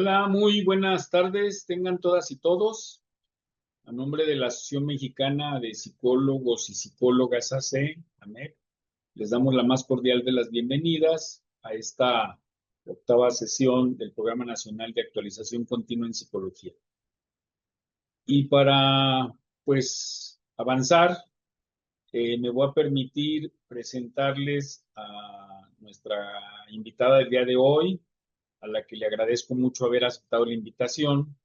Hola, muy buenas tardes, tengan todas y todos. A nombre de la Asociación Mexicana de Psicólogos y Psicólogas AC, AMEP, les damos la más cordial de las bienvenidas a esta octava sesión del Programa Nacional de Actualización Continua en Psicología. Y para, pues, avanzar, me voy a permitir presentarles a nuestra invitada del día de hoy, a la que le agradezco mucho haber aceptado la invitación.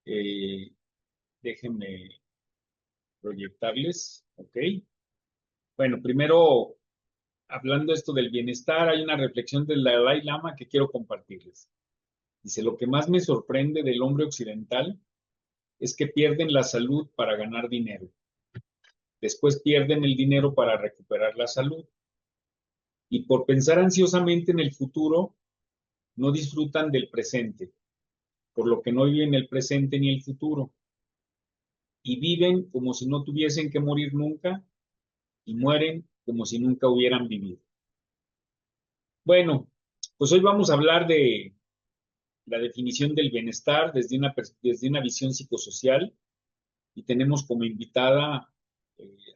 Eh, Déjenme proyectarles, ¿ok? Bueno, primero, hablando esto del bienestar, hay una reflexión del Dalai Lama que quiero compartirles. Dice, lo que más me sorprende del hombre occidental es que pierden la salud para ganar dinero. Después pierden el dinero para recuperar la salud. Y por pensar ansiosamente en el futuro, no disfrutan del presente, por lo que no viven el presente ni el futuro. Y viven como si no tuviesen que morir nunca y mueren como si nunca hubieran vivido. Bueno, pues hoy vamos a hablar de la definición del bienestar desde una visión psicosocial y tenemos como invitada a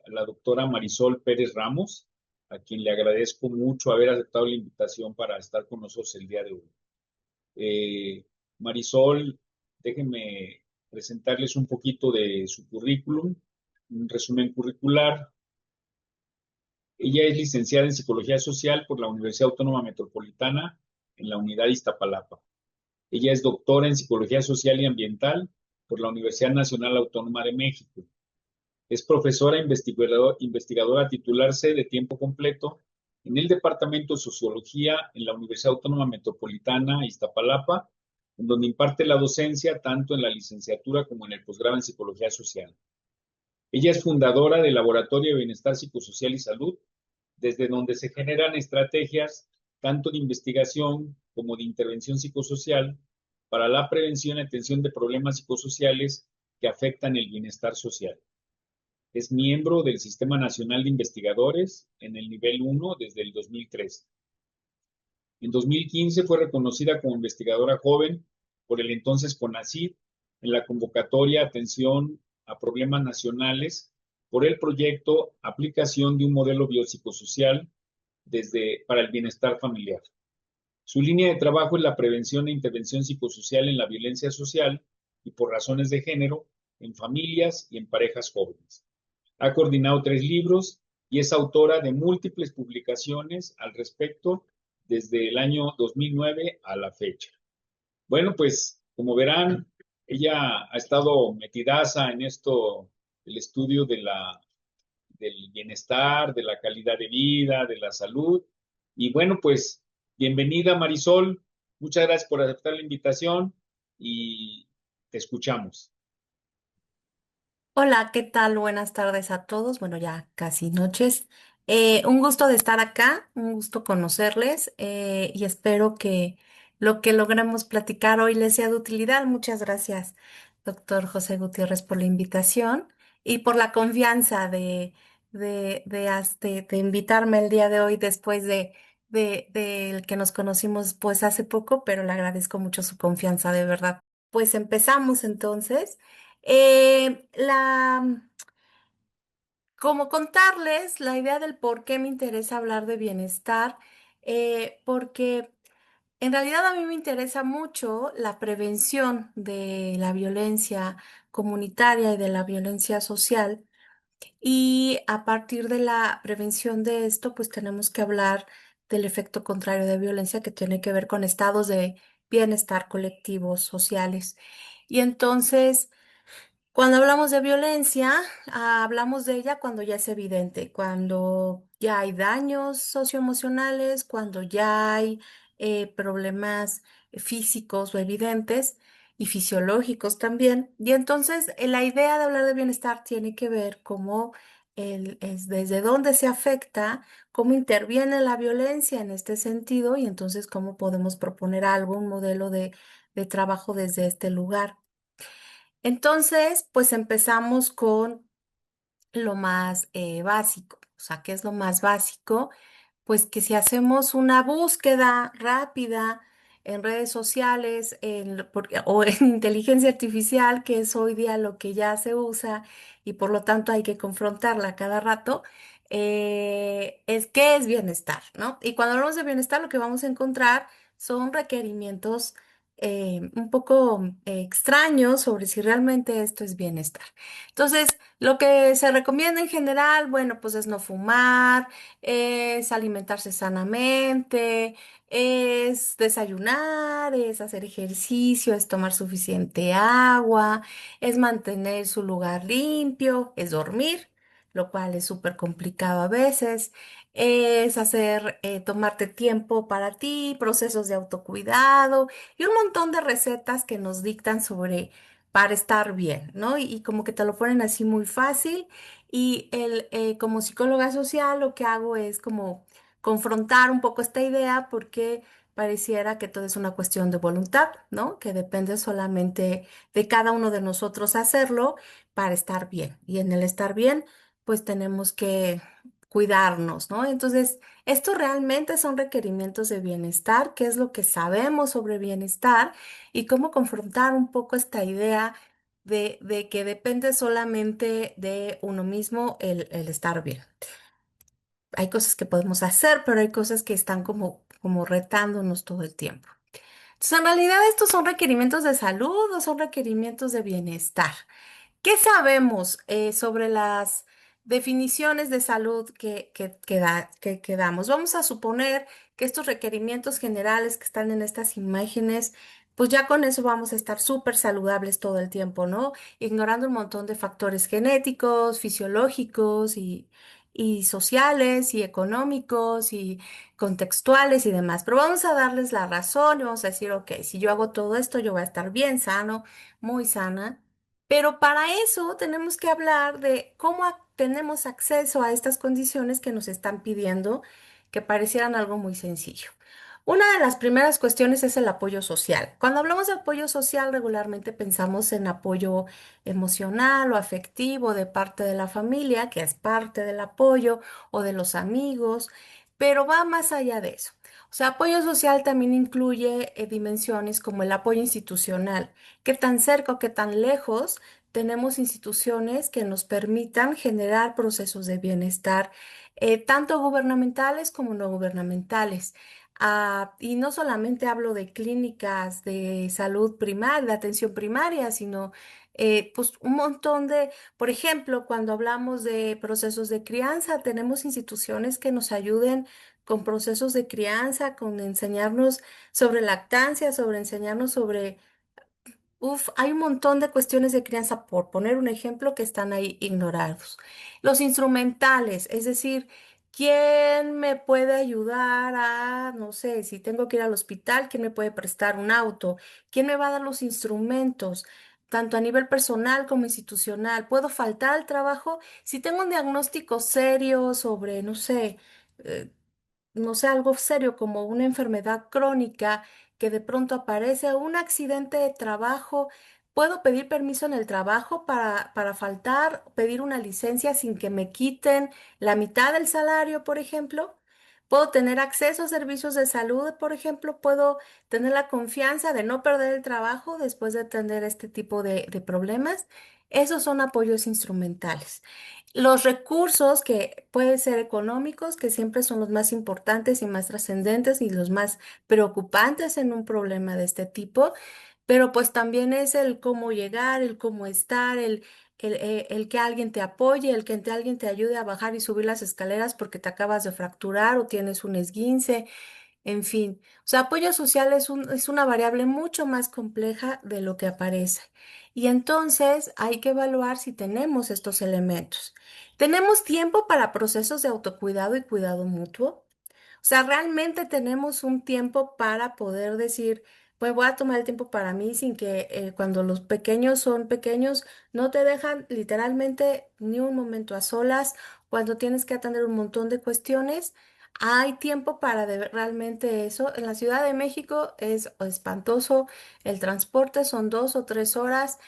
la doctora Marisol Pérez Ramos, a quien le agradezco mucho haber aceptado la invitación para estar con nosotros el día de hoy. Marisol, déjenme presentarles un poquito de su currículum, un resumen curricular. Ella es licenciada en Psicología Social por la Universidad Autónoma Metropolitana en la Unidad Iztapalapa. Ella es doctora en Psicología Social y Ambiental por la Universidad Nacional Autónoma de México. Es profesora investigadora titular C de tiempo completo en el Departamento de Sociología en la Universidad Autónoma Metropolitana Iztapalapa, en donde imparte la docencia tanto en la licenciatura como en el posgrado en Psicología Social. Ella es fundadora del Laboratorio de Bienestar Psicosocial y Salud, desde donde se generan estrategias tanto de investigación como de intervención psicosocial para la prevención y atención de problemas psicosociales que afectan el bienestar social. Es miembro del Sistema Nacional de Investigadores en el nivel 1 desde el 2013. En 2015 fue reconocida como investigadora joven por el entonces CONACYT en la convocatoria Atención a Problemas Nacionales por el proyecto Aplicación de un modelo biopsicosocial para el bienestar familiar. Su línea de trabajo es la prevención e intervención psicosocial en la violencia social y por razones de género en familias y en parejas jóvenes. Ha coordinado 3 libros y es autora de múltiples publicaciones al respecto desde el año 2009 a la fecha. Bueno, pues como verán, ella ha estado metidaza en esto, el estudio del bienestar, de la calidad de vida, de la salud. Y bueno, pues bienvenida Marisol, muchas gracias por aceptar la invitación y te escuchamos. Hola, ¿qué tal? Buenas tardes a todos. Bueno, ya casi noches. Un gusto de estar acá, un gusto conocerles y espero que lo que logremos platicar hoy les sea de utilidad. Muchas gracias, doctor José Gutiérrez, por la invitación y por la confianza de invitarme el día de hoy después de que nos conocimos pues hace poco, pero le agradezco mucho su confianza, de verdad. Pues empezamos entonces. Eh, la, Como contarles la idea del por qué me interesa hablar de bienestar, porque en realidad a mí me interesa mucho la prevención de la violencia comunitaria y de la violencia social. Y a partir de la prevención de esto, pues tenemos que hablar del efecto contrario de violencia que tiene que ver con estados de bienestar colectivos, sociales. Y entonces... Cuando hablamos de violencia, hablamos de ella cuando ya es evidente, cuando ya hay daños socioemocionales, cuando ya hay problemas físicos o evidentes y fisiológicos también. Y entonces la idea de hablar de bienestar tiene que ver cómo es desde dónde se afecta, cómo interviene la violencia en este sentido y entonces cómo podemos proponer algo, un modelo de trabajo desde este lugar. Entonces, pues empezamos con lo más básico. O sea, ¿qué es lo más básico? Pues que si hacemos una búsqueda rápida en redes sociales o en inteligencia artificial, que es hoy día lo que ya se usa y por lo tanto hay que confrontarla cada rato, es qué es bienestar, ¿no? Y cuando hablamos de bienestar, lo que vamos a encontrar son requerimientos un poco extraños sobre si realmente esto es bienestar. Entonces, lo que se recomienda en general, bueno, pues es no fumar, es alimentarse sanamente, es desayunar, es hacer ejercicio, es tomar suficiente agua, es mantener su lugar limpio, es dormir, lo cual es súper complicado a veces, es hacer, tomarte tiempo para ti, procesos de autocuidado y un montón de recetas que nos dictan sobre para estar bien, ¿no? Y como que te lo ponen así muy fácil. Y como psicóloga social lo que hago es como confrontar un poco esta idea porque pareciera que todo es una cuestión de voluntad, ¿no? Que depende solamente de cada uno de nosotros hacerlo para estar bien. Y en el estar bien, pues tenemos que cuidarnos, ¿no? Entonces, estos realmente son requerimientos de bienestar, qué es lo que sabemos sobre bienestar y cómo confrontar un poco esta idea de que depende solamente de uno mismo el estar bien. Hay cosas que podemos hacer, pero hay cosas que están como retándonos todo el tiempo. Entonces, en realidad, ¿estos son requerimientos de salud o son requerimientos de bienestar? ¿Qué sabemos sobre las definiciones de salud que damos? Vamos a suponer que estos requerimientos generales que están en estas imágenes, pues ya con eso vamos a estar súper saludables todo el tiempo, ¿no? Ignorando un montón de factores genéticos, fisiológicos y sociales y económicos y contextuales y demás. Pero vamos a darles la razón y vamos a decir, ok, si yo hago todo esto, yo voy a estar bien sano, muy sana. Pero para eso tenemos que hablar de cómo tenemos acceso a estas condiciones que nos están pidiendo, que parecieran algo muy sencillo. Una de las primeras cuestiones es el apoyo social. Cuando hablamos de apoyo social, regularmente pensamos en apoyo emocional o afectivo de parte de la familia, que es parte del apoyo, o de los amigos, pero va más allá de eso. O sea, apoyo social también incluye dimensiones como el apoyo institucional. ¿Qué tan cerca o qué tan lejos tenemos instituciones que nos permitan generar procesos de bienestar, tanto gubernamentales como no gubernamentales? Y no solamente hablo de clínicas de salud primaria, de atención primaria, sino pues un montón por ejemplo, cuando hablamos de procesos de crianza, tenemos instituciones que nos ayuden con procesos de crianza, con enseñarnos sobre lactancia, sobre enseñarnos sobre. Uf, hay un montón de cuestiones de crianza, por poner un ejemplo, que están ahí ignorados. Los instrumentales, es decir, ¿quién me puede ayudar a, no sé, si tengo que ir al hospital, quién me puede prestar un auto? ¿Quién me va a dar los instrumentos? Tanto a nivel personal como institucional. ¿Puedo faltar al trabajo? Si tengo un diagnóstico serio sobre, eh, no sé, algo serio como una enfermedad crónica que de pronto aparece, o un accidente de trabajo, ¿puedo pedir permiso en el trabajo para faltar, pedir una licencia sin que me quiten la mitad del salario, por ejemplo? ¿Puedo tener acceso a servicios de salud, por ejemplo? ¿Puedo tener la confianza de no perder el trabajo después de tener este tipo de problemas? Esos son apoyos instrumentales. Los recursos que pueden ser económicos, que siempre son los más importantes y más trascendentes y los más preocupantes en un problema de este tipo, pero pues también es el cómo llegar, el cómo estar, el que alguien te apoye, el que alguien te ayude a bajar y subir las escaleras porque te acabas de fracturar o tienes un esguince. En fin, o sea, apoyo social es una variable mucho más compleja de lo que aparece. Y entonces hay que evaluar si tenemos estos elementos. ¿Tenemos tiempo para procesos de autocuidado y cuidado mutuo? O sea, realmente tenemos un tiempo para poder decir, pues voy a tomar el tiempo para mí sin que cuando los pequeños son pequeños no te dejan literalmente ni un momento a solas, cuando tienes que atender un montón de cuestiones. Hay tiempo para realmente eso. En la Ciudad de México es espantoso. El transporte son 2 o 3 horas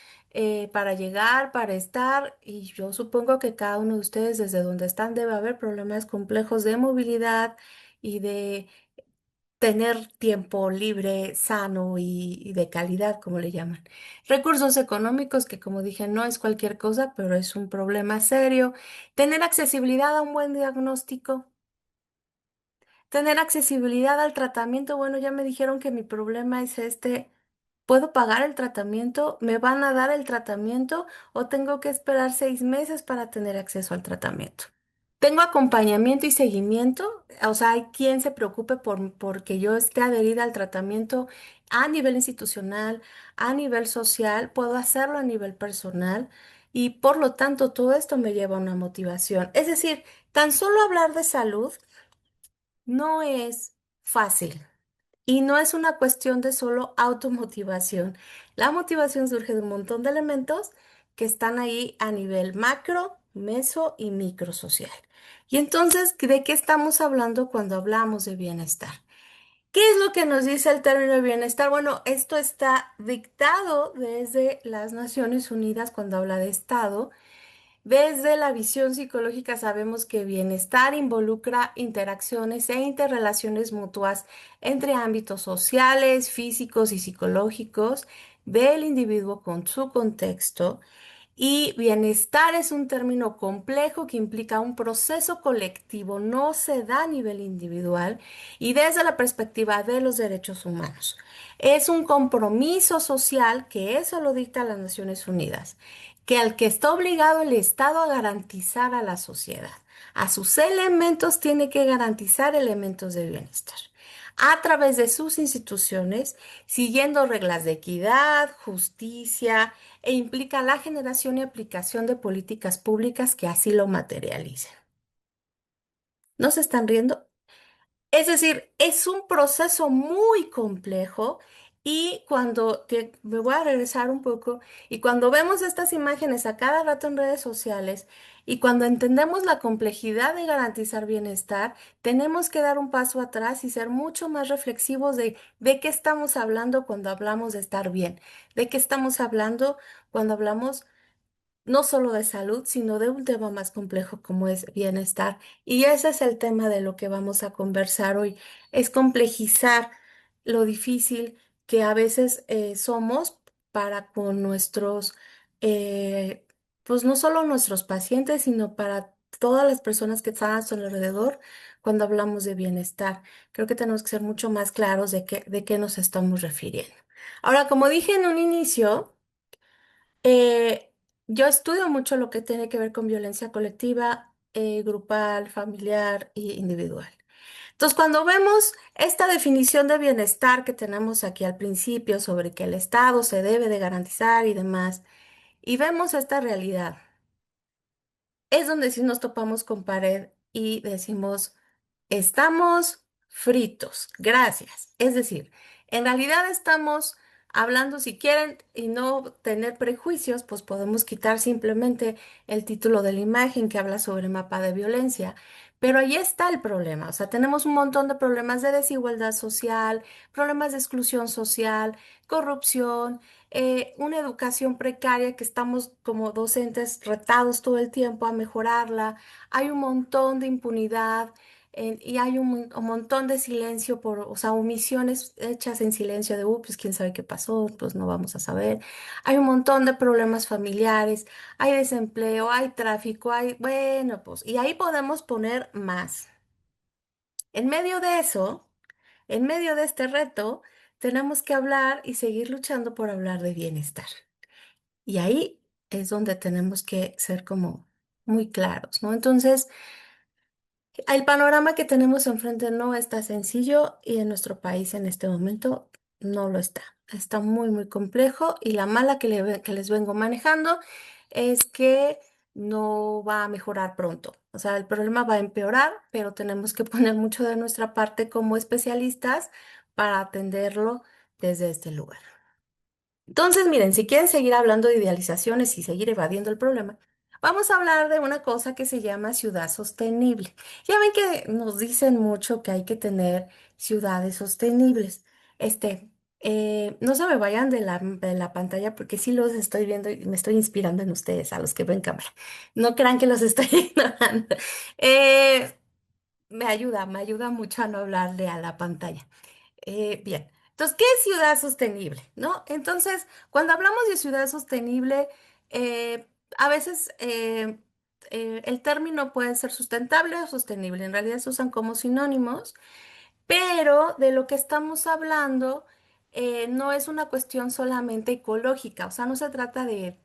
para llegar, para estar, y yo supongo que cada uno de ustedes desde donde están debe haber problemas complejos de movilidad y de tener tiempo libre, sano y de calidad, como le llaman. Recursos económicos, que como dije, no es cualquier cosa, pero es un problema serio. Tener accesibilidad a un buen diagnóstico. Tener accesibilidad al tratamiento. Bueno, ya me dijeron que mi problema es este. ¿Puedo pagar el tratamiento? ¿Me van a dar el tratamiento o tengo que esperar 6 meses para tener acceso al tratamiento? ¿Tengo acompañamiento y seguimiento? O sea, ¿hay quien se preocupe porque yo esté adherida al tratamiento a nivel institucional, a nivel social? ¿Puedo hacerlo a nivel personal? Y por lo tanto, todo esto me lleva a una motivación. Es decir, tan solo hablar de salud no es fácil. Y no es una cuestión de solo automotivación. La motivación surge de un montón de elementos que están ahí a nivel macro, meso y micro social. Y entonces, ¿de qué estamos hablando cuando hablamos de bienestar? ¿Qué es lo que nos dice el término de bienestar? Bueno, esto está dictado desde las Naciones Unidas cuando habla de Estado. Desde la visión psicológica sabemos que bienestar involucra interacciones e interrelaciones mutuas entre ámbitos sociales, físicos y psicológicos del individuo con su contexto. Y bienestar es un término complejo que implica un proceso colectivo, no se da a nivel individual y desde la perspectiva de los derechos humanos. Es un compromiso social que eso lo dicta las Naciones Unidas, que al que está obligado el Estado a garantizar a la sociedad. A sus elementos tiene que garantizar elementos de bienestar a través de sus instituciones, siguiendo reglas de equidad, justicia, e implica la generación y aplicación de políticas públicas que así lo materialicen. ¿No se están riendo? Es decir, es un proceso muy complejo y me voy a regresar un poco, y cuando vemos estas imágenes a cada rato en redes sociales y cuando entendemos la complejidad de garantizar bienestar, tenemos que dar un paso atrás y ser mucho más reflexivos de qué estamos hablando cuando hablamos de estar bien, de qué estamos hablando cuando hablamos no solo de salud, sino de un tema más complejo como es bienestar. Y ese es el tema de lo que vamos a conversar hoy, es complejizar lo difícil que a veces somos para con nuestros, eh, pues no solo nuestros pacientes, sino para todas las personas que están a su alrededor cuando hablamos de bienestar. Creo que tenemos que ser mucho más claros de qué nos estamos refiriendo. Ahora, como dije en un inicio, eh, yo estudio mucho lo que tiene que ver con violencia colectiva, grupal, familiar e individual. Entonces, cuando vemos esta definición de bienestar que tenemos aquí al principio sobre que el Estado se debe de garantizar y demás, y vemos esta realidad, es donde sí nos topamos con pared y decimos, estamos fritos, gracias. Es decir, en realidad estamos hablando, si quieren, y no tener prejuicios, pues podemos quitar simplemente el título de la imagen que habla sobre mapa de violencia. Pero ahí está el problema, o sea, tenemos un montón de problemas de desigualdad social, problemas de exclusión social, corrupción, una educación precaria que estamos como docentes retados todo el tiempo a mejorarla. Hay un montón de impunidad y hay un montón de silencio o sea, omisiones hechas en silencio de, pues quién sabe qué pasó, pues no vamos a saber. Hay un montón de problemas familiares, hay desempleo, hay tráfico, bueno, pues, y ahí podemos poner más. En medio de eso, en medio de este reto, tenemos que hablar y seguir luchando por hablar de bienestar. Y ahí es donde tenemos que ser como muy claros, ¿no? Entonces, el panorama que tenemos enfrente no está sencillo y en nuestro país en este momento no lo está. Está muy, muy complejo y la mala que les vengo manejando es que no va a mejorar pronto. O sea, el problema va a empeorar, pero tenemos que poner mucho de nuestra parte como especialistas para atenderlo desde este lugar. Entonces, miren, si quieren seguir hablando de idealizaciones y seguir evadiendo el problema, vamos a hablar de una cosa que se llama ciudad sostenible. Ya ven que nos dicen mucho que hay que tener ciudades sostenibles. No se me vayan de la pantalla porque sí los estoy viendo y me estoy inspirando en ustedes, a los que ven cámara. No crean que los estoy ignorando. Me ayuda mucho a no hablarle a la pantalla. Bien, entonces, ¿qué es ciudad sostenible? ¿No? Entonces, cuando hablamos de ciudad sostenible, a veces el término puede ser sustentable o sostenible. En realidad se usan como sinónimos. Pero de lo que estamos hablando no es una cuestión solamente ecológica, o sea, no se trata de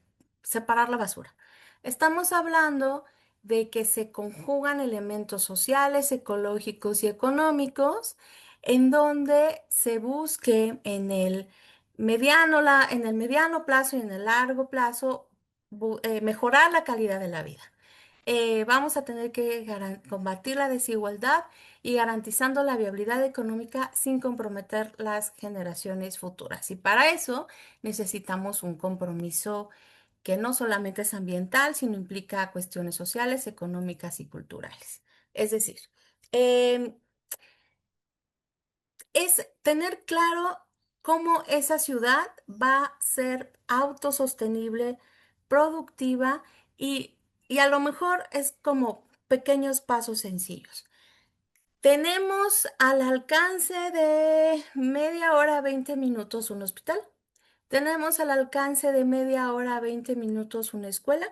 separar la basura. Estamos hablando de que se conjugan elementos sociales, ecológicos y económicos en donde se busque en el mediano plazo y en el largo plazo mejorar la calidad de la vida. Vamos a tener que combatir la desigualdad y garantizando la viabilidad económica sin comprometer las generaciones futuras. Y para eso necesitamos un compromiso que no solamente es ambiental, sino implica cuestiones sociales, económicas y culturales. Es decir, em, es tener claro cómo esa ciudad va a ser autosostenible, productiva y, y a lo mejor es como pequeños pasos sencillos. Tenemos al alcance de media hora, 20 minutos un hospital. Tenemos al alcance de media hora, 20 minutos una escuela.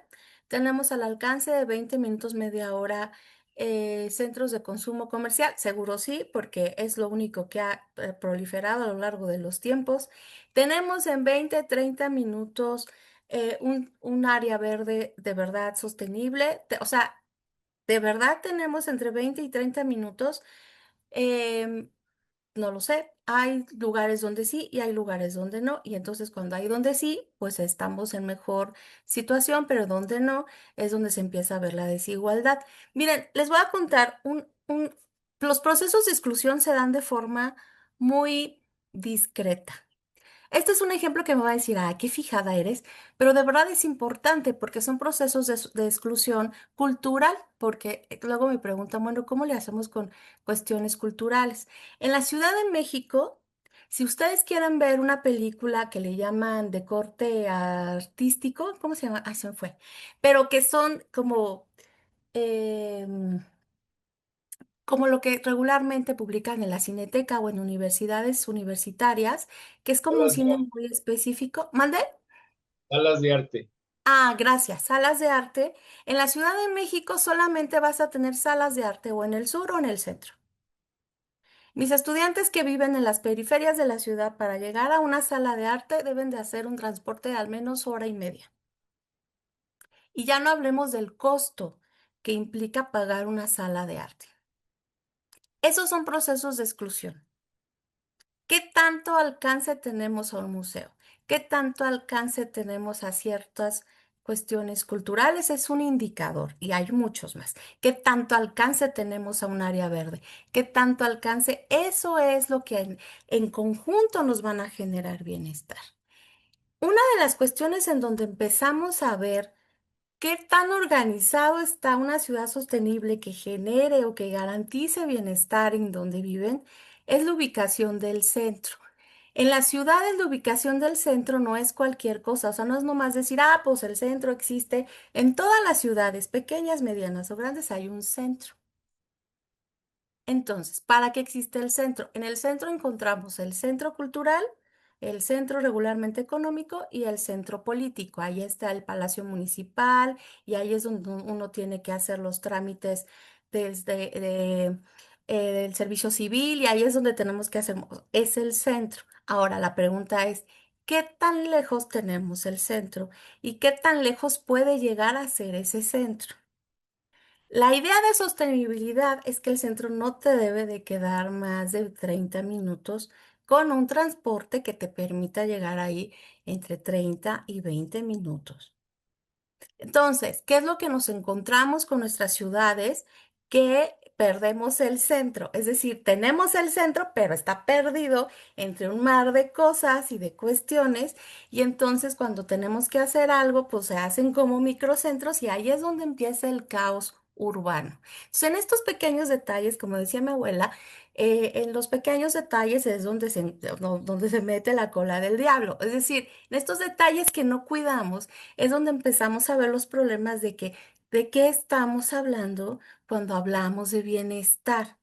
Tenemos al alcance de 20 minutos, media hora centros de consumo comercial. Seguro sí, porque es lo único que ha proliferado a lo largo de los tiempos. Tenemos en 20, 30 minutos un área verde de verdad sostenible. O sea, de verdad tenemos entre 20 y 30 minutos. Em, no lo sé. Hay lugares donde sí y hay lugares donde no. Y entonces cuando hay donde sí, pues estamos en mejor situación, pero donde no es donde se empieza a ver la desigualdad. Miren, les voy a contar los procesos de exclusión se dan de forma muy discreta. Este es un ejemplo que me va a decir, ah, qué fijada eres, pero de verdad es importante porque son procesos de exclusión cultural, porque luego me preguntan, bueno, ¿cómo le hacemos con cuestiones culturales? En la Ciudad de México, si ustedes quieren ver una película que le llaman de corte artístico, ¿cómo se llama? Ah, se me fue, pero que son em, como lo que regularmente publican en la Cineteca o en universidades universitarias, que es como un Salas de cine arte. muy específico. ¿Mande? Salas de arte. Ah, gracias. Salas de arte. En la Ciudad de México solamente vas a tener salas de arte o en el sur o en el centro. Mis estudiantes que viven en las periferias de la ciudad para llegar a una sala de arte deben de hacer un transporte de al menos hora y media. Y ya no hablemos del costo que implica pagar una sala de arte. Esos son procesos de exclusión. ¿Qué tanto alcance tenemos a un museo? ¿Qué tanto alcance tenemos a ciertas cuestiones culturales? Es un indicador y hay muchos más. ¿Qué tanto alcance tenemos a un área verde? ¿Qué tanto alcance? Eso es lo que en conjunto nos van a generar bienestar. Una de las cuestiones en donde empezamos a ver ¿qué tan organizado está una ciudad sostenible que genere o que garantice bienestar en donde viven? Es la ubicación del centro. En las ciudades, la ubicación del centro no es cualquier cosa, o sea, no es nomás decir, ah, pues el centro existe. En todas las ciudades, pequeñas, medianas o grandes, hay un centro. Entonces, ¿para qué existe el centro? En el centro encontramos el centro cultural, el centro regularmente económico y el centro político. Ahí está el Palacio Municipal y ahí es donde uno tiene que hacer los trámites del servicio civil y ahí es donde tenemos que hacer, es el centro. Ahora, la pregunta es, ¿qué tan lejos tenemos el centro y qué tan lejos puede llegar a ser ese centro? La idea de sostenibilidad es que el centro no te debe de quedar más de 30 minutos con un transporte que te permita llegar ahí entre 30 y 20 minutos. Entonces, ¿qué es lo que nos encontramos con nuestras ciudades? Que perdemos el centro, es decir, tenemos el centro, pero está perdido entre un mar de cosas y de cuestiones, y entonces cuando tenemos que hacer algo, pues se hacen como microcentros y ahí es donde empieza el caos urbano. Entonces, en estos pequeños detalles, como decía mi abuela, en los pequeños detalles es donde se mete la cola del diablo, es decir, en estos detalles que no cuidamos es donde empezamos a ver los problemas de qué estamos hablando cuando hablamos de bienestar.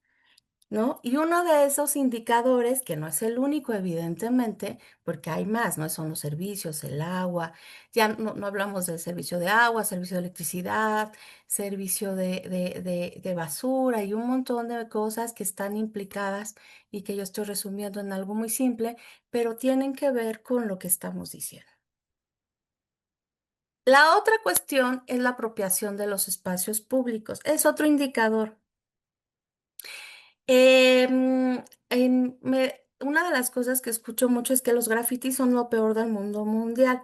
¿no? Y uno de esos indicadores, que no es el único, evidentemente, porque hay más, ¿no? Son los servicios, el agua, ya no hablamos del servicio de agua, servicio de electricidad, servicio de basura y un montón de cosas que están implicadas y que yo estoy resumiendo en algo muy simple, pero tienen que ver con lo que estamos diciendo. La otra cuestión es la apropiación de los espacios públicos. Es otro indicador. Una de las cosas que escucho mucho es que los grafitis son lo peor del mundo mundial.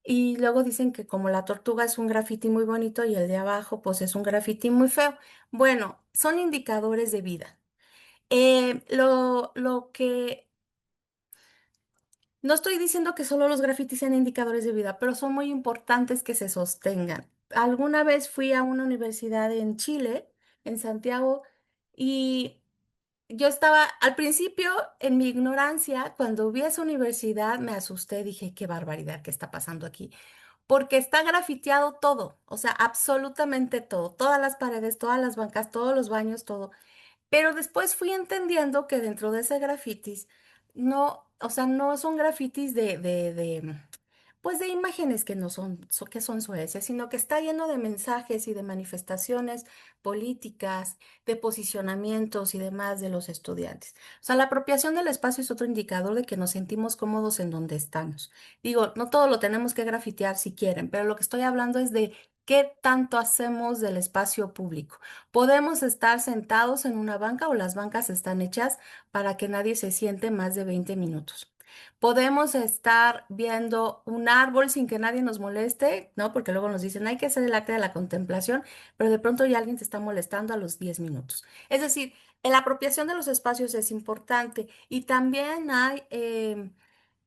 Y luego dicen que como la tortuga es un grafiti muy bonito y el de abajo pues es un grafiti muy feo. Bueno, son indicadores de vida. Lo que no estoy diciendo que solo los grafitis sean indicadores de vida, pero son muy importantes que se sostengan. Alguna vez fui a una universidad en Chile, en Santiago, y yo estaba al principio en mi ignorancia, cuando vi esa universidad me asusté, dije, qué barbaridad, ¿qué está pasando aquí? Porque está grafiteado todo, o sea, absolutamente todo, todas las paredes, todas las bancas, todos los baños, todo. Pero después fui entendiendo que dentro de ese grafitis, no, o sea, no son grafitis pues de imágenes que no son, que son sueces, sino que está lleno de mensajes y de manifestaciones políticas, de posicionamientos y demás de los estudiantes. O sea, la apropiación del espacio es otro indicador de que nos sentimos cómodos en donde estamos. Digo, no todo lo tenemos que grafitear si quieren, pero lo que estoy hablando es de qué tanto hacemos del espacio público. Podemos estar sentados en una banca o las bancas están hechas para que nadie se siente más de 20 minutos. Podemos estar viendo un árbol sin que nadie nos moleste, ¿no? Porque luego nos dicen, hay que hacer el acta de la contemplación, pero de pronto ya alguien te está molestando a los 10 minutos. Es decir, la apropiación de los espacios es importante y también hay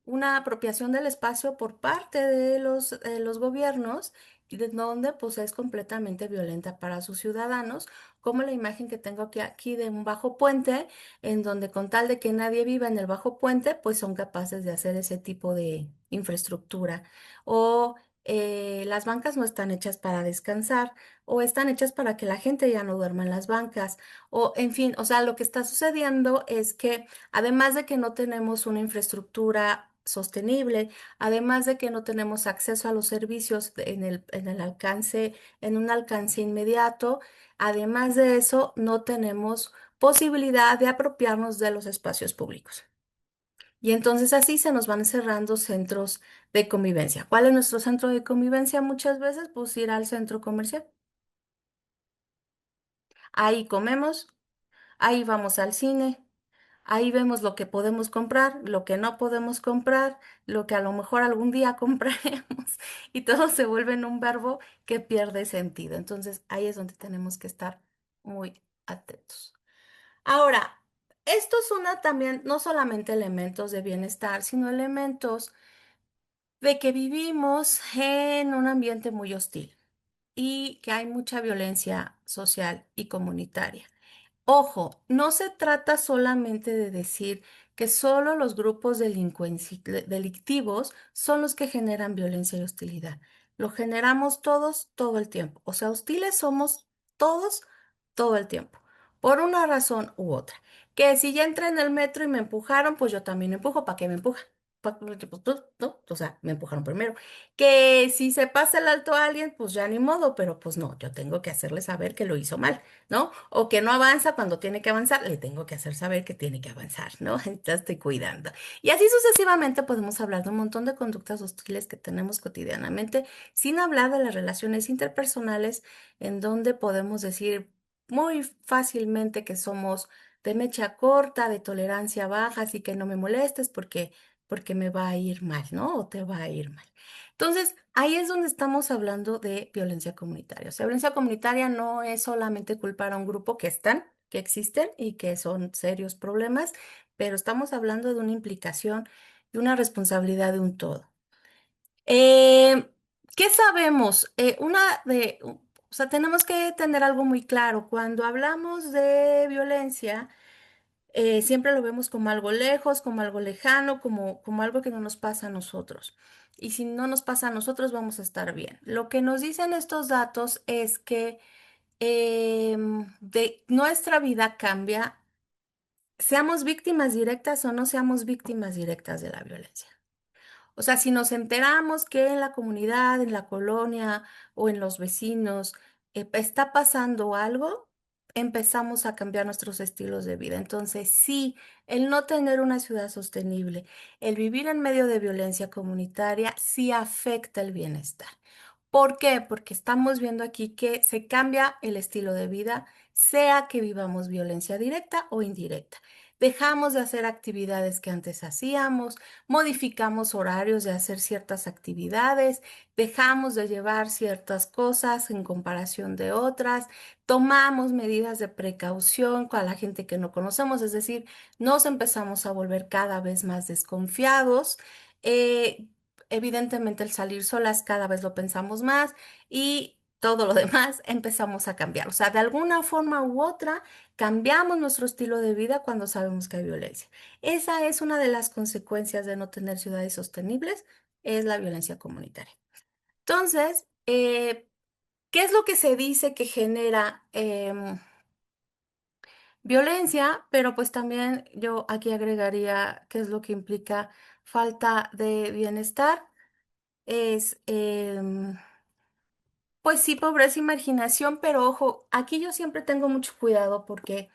una apropiación del espacio por parte de los gobiernos, y de donde pues es completamente violenta para sus ciudadanos, como la imagen que tengo aquí de un bajo puente, en donde con tal de que nadie viva en el bajo puente, pues son capaces de hacer ese tipo de infraestructura. O las bancas no están hechas para descansar, o están hechas para que la gente ya no duerma en las bancas, o en fin, o sea, lo que está sucediendo es que además de que no tenemos una infraestructura sostenible, además de que no tenemos acceso a los servicios en el alcance, en un alcance inmediato, además de eso, no tenemos posibilidad de apropiarnos de los espacios públicos. Y entonces así se nos van cerrando centros de convivencia. ¿Cuál es nuestro centro de convivencia? Muchas veces, pues ir al centro comercial. Ahí comemos, ahí vamos al cine. Ahí vemos lo que podemos comprar, lo que no podemos comprar, lo que a lo mejor algún día compraremos y todo se vuelve en un verbo que pierde sentido. Entonces ahí es donde tenemos que estar muy atentos. Ahora, estos son también no solamente elementos de bienestar, sino elementos de que vivimos en un ambiente muy hostil y que hay mucha violencia social y comunitaria. Ojo, no se trata solamente de decir que solo los grupos delictivos son los que generan violencia y hostilidad. Lo generamos todos todo el tiempo. O sea, hostiles somos todos todo el tiempo, por una razón u otra. Que si ya entré en el metro y me empujaron, pues yo también empujo. ¿Para qué me empujan? ¿No? O sea, me empujaron primero. Que si se pasa el alto a alguien, pues ya ni modo, pero pues no, yo tengo que hacerle saber que lo hizo mal. ¿No? O que no avanza cuando tiene que avanzar, le tengo que hacer saber que tiene que avanzar, ¿no? Ya estoy cuidando. Y así sucesivamente podemos hablar de un montón de conductas hostiles que tenemos cotidianamente, sin hablar de las relaciones interpersonales, en donde podemos decir muy fácilmente que somos de mecha corta, de tolerancia baja, así que no me molestes porque me va a ir mal, ¿no? O te va a ir mal. Entonces, ahí es donde estamos hablando de violencia comunitaria. O sea, violencia comunitaria no es solamente culpar a un grupo que existen y que son serios problemas, pero estamos hablando de una implicación, de una responsabilidad de un todo. Eh, ¿Qué sabemos? O sea, tenemos que tener algo muy claro. Cuando hablamos de violencia, siempre lo vemos como algo lejos, como algo lejano, como algo que no nos pasa a nosotros. Y si no nos pasa a nosotros, vamos a estar bien. Lo que nos dicen estos datos es que nuestra vida cambia seamos víctimas directas o no seamos víctimas directas de la violencia. O sea, si nos enteramos que en la comunidad, en la colonia o en los vecinos está pasando algo, empezamos a cambiar nuestros estilos de vida. Entonces, sí, el no tener una ciudad sostenible, el vivir en medio de violencia comunitaria, sí afecta el bienestar. ¿Por qué? Porque estamos viendo aquí que se cambia el estilo de vida, sea que vivamos violencia directa o indirecta. Dejamos de hacer actividades que antes hacíamos, modificamos horarios de hacer ciertas actividades, dejamos de llevar ciertas cosas en comparación de otras, tomamos medidas de precaución con la gente que no conocemos, es decir, nos empezamos a volver cada vez más desconfiados. eh, Evidentemente el salir solas cada vez lo pensamos más y todo lo demás empezamos a cambiar. O sea, de alguna forma u otra cambiamos nuestro estilo de vida cuando sabemos que hay violencia. Esa es una de las consecuencias de no tener ciudades sostenibles, es la violencia comunitaria. Entonces, ¿qué es lo que se dice que genera violencia? Pero pues también yo aquí agregaría qué es lo que implica falta de bienestar. Es, pues sí, pobreza y marginación, pero ojo, aquí yo siempre tengo mucho cuidado porque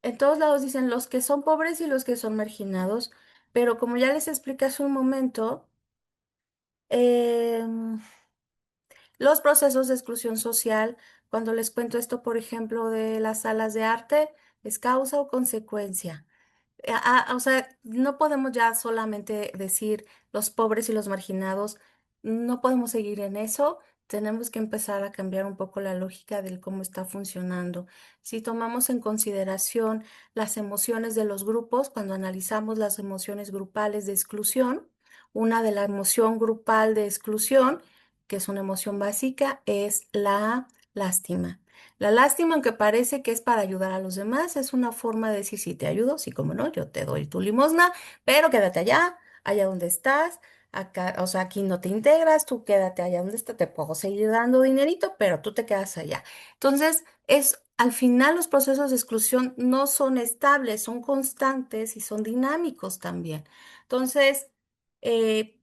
en todos lados dicen los que son pobres y los que son marginados, pero como ya les expliqué hace un momento, em, los procesos de exclusión social, cuando les cuento esto, por ejemplo, de las salas de arte, es causa o consecuencia. O sea, no podemos ya solamente decir los pobres y los marginados, no podemos seguir en eso, tenemos que empezar a cambiar un poco la lógica del cómo está funcionando. Si tomamos en consideración las emociones de los grupos, cuando analizamos las emociones grupales de exclusión, una de la emoción grupal de exclusión, que es una emoción básica, es la lástima. La lástima, aunque parece que es para ayudar a los demás, es una forma de decir, sí, te ayudo, sí, como no, yo te doy tu limosna, pero quédate allá, allá donde estás, acá, o sea, aquí no te integras, tú quédate allá donde estás, te puedo seguir dando dinerito, pero tú te quedas allá. Entonces, al final los procesos de exclusión no son estables, son constantes y son dinámicos también. Entonces, eh,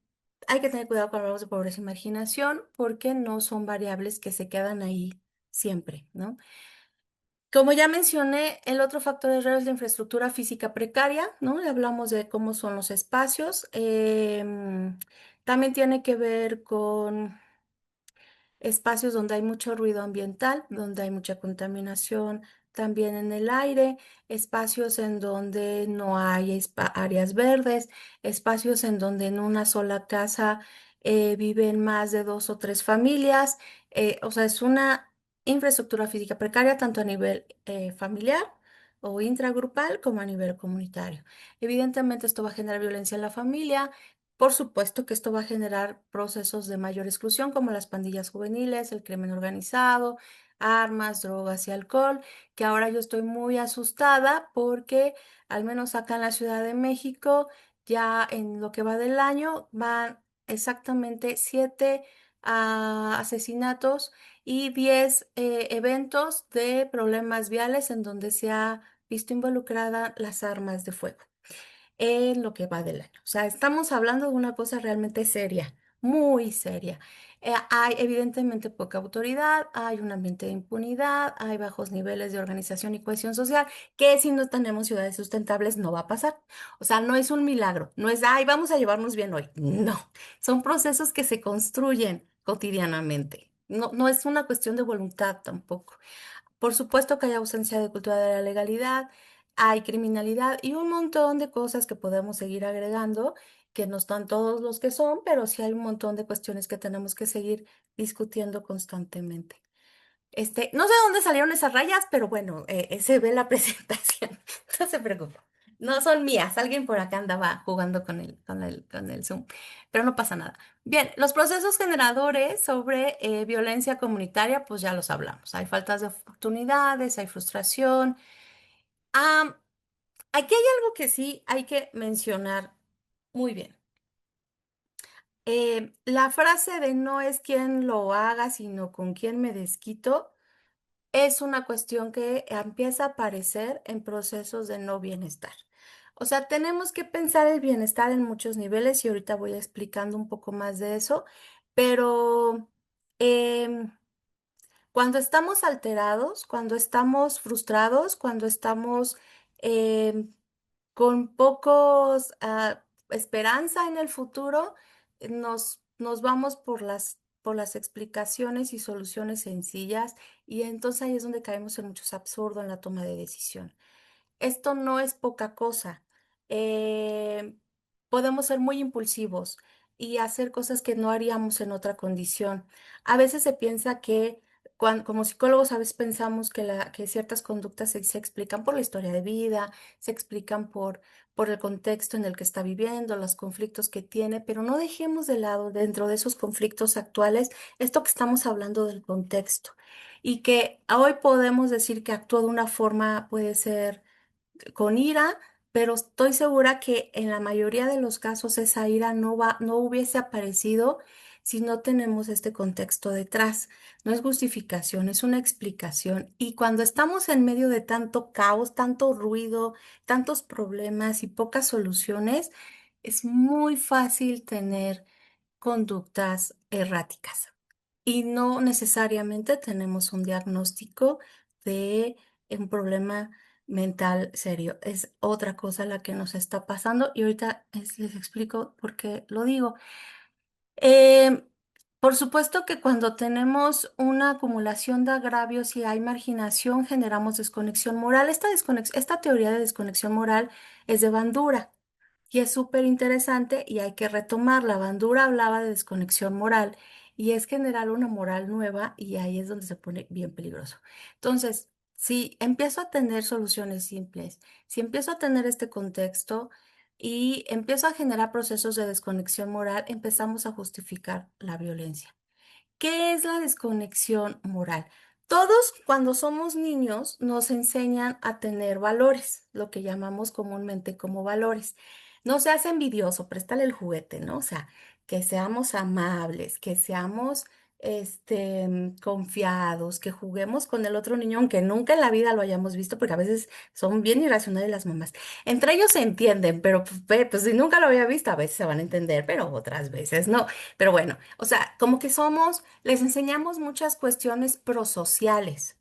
hay que tener cuidado cuando hablamos de pobreza y marginación, porque no son variables que se quedan ahí siempre, ¿no? Como ya mencioné, el otro factor de riesgo es la infraestructura física precaria, ¿no? Le hablamos de cómo son los espacios. También tiene que ver con espacios donde hay mucho ruido ambiental, donde hay mucha contaminación también en el aire, espacios en donde no hay áreas verdes, espacios en donde en una sola casa viven más de dos o tres familias. O sea, es una infraestructura física precaria tanto a nivel familiar o intragrupal como a nivel comunitario. Evidentemente esto va a generar violencia en la familia. Por supuesto que esto va a generar procesos de mayor exclusión como las pandillas juveniles, el crimen organizado, armas, drogas y alcohol, que ahora yo estoy muy asustada porque al menos acá en la Ciudad de México, ya en lo que va del año, van exactamente 7 asesinatos y 10 eventos de problemas viales en donde se ha visto involucrada las armas de fuego en lo que va del año. O sea, estamos hablando de una cosa realmente seria, muy seria. Hay evidentemente poca autoridad, hay un ambiente de impunidad, hay bajos niveles de organización y cohesión social, que si no tenemos ciudades sustentables no va a pasar. O sea, no es un milagro, no es, ay, vamos a llevarnos bien hoy. No, son procesos que se construyen cotidianamente. No, no es una cuestión de voluntad tampoco. Por supuesto que hay ausencia de cultura de la legalidad, hay criminalidad y un montón de cosas que podemos seguir agregando, que no están todos los que son, pero sí hay un montón de cuestiones que tenemos que seguir discutiendo constantemente. No sé dónde salieron esas rayas, pero bueno, se ve la presentación. No se preocupe. No son mías. Alguien por acá andaba jugando con el Zoom, pero no pasa nada. Bien, los procesos generadores sobre violencia comunitaria, pues ya los hablamos. Hay faltas de oportunidades, hay frustración. Ah, aquí hay algo que sí hay que mencionar muy bien. La frase de no es quien lo haga, sino con quien me desquito. es una cuestión que empieza a aparecer en procesos de no bienestar. O sea, tenemos que pensar el bienestar en muchos niveles y ahorita voy explicando un poco más de eso, pero em, cuando estamos alterados, cuando estamos frustrados, cuando estamos em, con pocos esperanza en el futuro, nos vamos por las explicaciones y soluciones sencillas y entonces ahí es donde caemos en muchos absurdos en la toma de decisión. Esto no es poca cosa. Eh, Podemos ser muy impulsivos y hacer cosas que no haríamos en otra condición. A veces se piensa que, como psicólogos, a veces pensamos que, que ciertas conductas se explican por la historia de vida, se explican por el contexto en el que está viviendo, los conflictos que tiene, pero no dejemos de lado dentro de esos conflictos actuales esto que estamos hablando del contexto y que hoy podemos decir que actúa de una forma, puede ser con ira, pero estoy segura que en la mayoría de los casos esa ira no hubiese aparecido si no tenemos este contexto detrás. No es justificación, es una explicación. Y cuando estamos en medio de tanto caos, tanto ruido, tantos problemas y pocas soluciones, es muy fácil tener conductas erráticas. Y no necesariamente tenemos un diagnóstico de un problema mental serio. Es otra cosa la que nos está pasando y ahorita les explico por qué lo digo. Eh, por supuesto que cuando tenemos una acumulación de agravios y hay marginación, generamos desconexión moral. Esta teoría de desconexión moral es de Bandura. Y es súper interesante y hay que retomarla. Bandura hablaba de desconexión moral y es generar una moral nueva y ahí es donde se pone bien peligroso. Entonces, si empiezo a tener soluciones simples, si empiezo a tener este contexto y empiezo a generar procesos de desconexión moral, empezamos a justificar la violencia. ¿Qué es la desconexión moral? Todos cuando somos niños nos enseñan a tener valores, lo que llamamos comúnmente como valores. No seas envidioso, préstale el juguete, ¿no? O sea, que seamos amables, que seamos confiados, que juguemos con el otro niño, aunque nunca en la vida lo hayamos visto, porque a veces son bien irracionales las mamás. Entre ellos se entienden, pero pues, si nunca lo había visto, a veces se van a entender, pero otras veces no. Pero bueno, o sea, como que les enseñamos muchas cuestiones prosociales,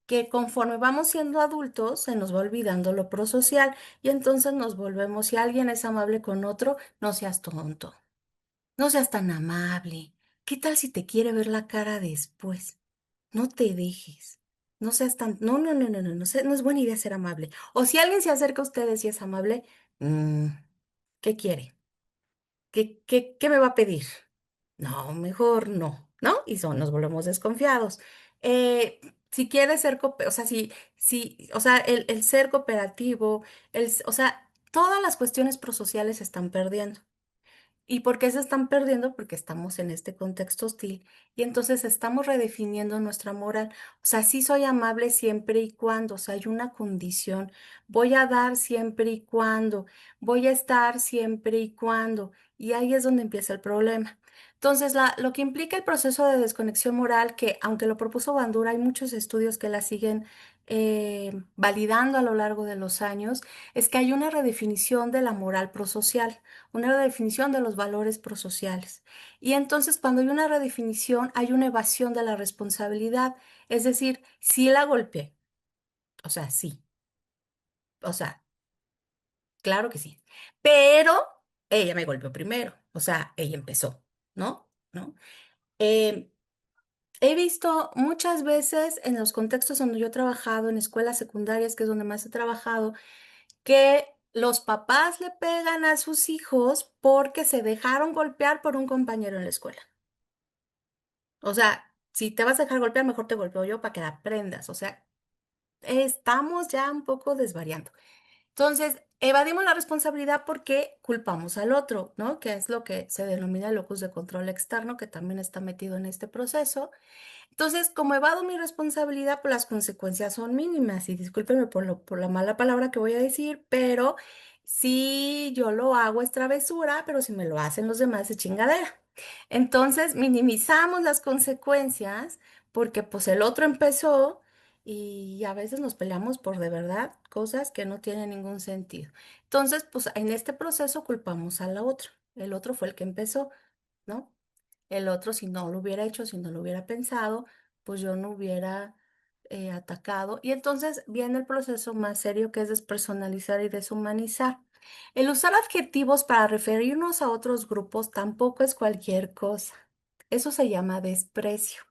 que conforme vamos siendo adultos se nos va olvidando lo prosocial y entonces nos volvemos, si alguien es amable con otro, no seas tonto, no seas tan amable. ¿Qué tal si te quiere ver la cara después? No te dejes. No seas tan... No, no, no, no, no, no es buena idea ser amable. O si alguien se acerca a ustedes y es amable, mm, ¿qué quiere? ¿Qué me va a pedir? No, mejor no, ¿no? Nos volvemos desconfiados. Si quieres ser, o sea, o sea, el ser cooperativo, o sea, todas las cuestiones prosociales se están perdiendo. ¿Y por qué se están perdiendo? Porque estamos en este contexto hostil y entonces estamos redefiniendo nuestra moral. O sea, sí soy amable siempre y cuando, o sea, hay una condición. Voy a dar siempre y cuando, voy a estar siempre y cuando. Y ahí es donde empieza el problema. Entonces, lo que implica el proceso de desconexión moral, que aunque lo propuso Bandura, hay muchos estudios que la siguen validando a lo largo de los años, es que hay una redefinición de la moral prosocial, una redefinición de los valores prosociales. Y entonces cuando hay una redefinición, hay una evasión de la responsabilidad. Es decir, sí la golpeé, o sea, sí, o sea, claro que sí, pero ella me golpeó primero, o sea, ella empezó, ¿no? ¿No? Eh, He visto muchas veces en los contextos donde yo he trabajado, en escuelas secundarias, que es donde más he trabajado, que los papás le pegan a sus hijos porque se dejaron golpear por un compañero en la escuela. O sea, si te vas a dejar golpear, mejor te golpeo yo para que aprendas. O sea, estamos ya un poco desvariando. Entonces, evadimos la responsabilidad porque culpamos al otro, ¿no? Que es lo que se denomina el locus de control externo, que también está metido en este proceso. Entonces, como evado mi responsabilidad, pues las consecuencias son mínimas. Y discúlpenme por la mala palabra que voy a decir, pero si yo lo hago es travesura, pero si me lo hacen los demás es chingadera. Entonces, minimizamos las consecuencias porque pues el otro empezó y a veces nos peleamos por de verdad cosas que no tienen ningún sentido. Entonces, pues en este proceso culpamos al otro. El otro fue el que empezó, ¿no? El otro, si no lo hubiera hecho, si no lo hubiera pensado, pues yo no hubiera atacado. Y entonces viene el proceso más serio que es despersonalizar y deshumanizar. El usar adjetivos para referirnos a otros grupos tampoco es cualquier cosa. Eso se llama desprecio.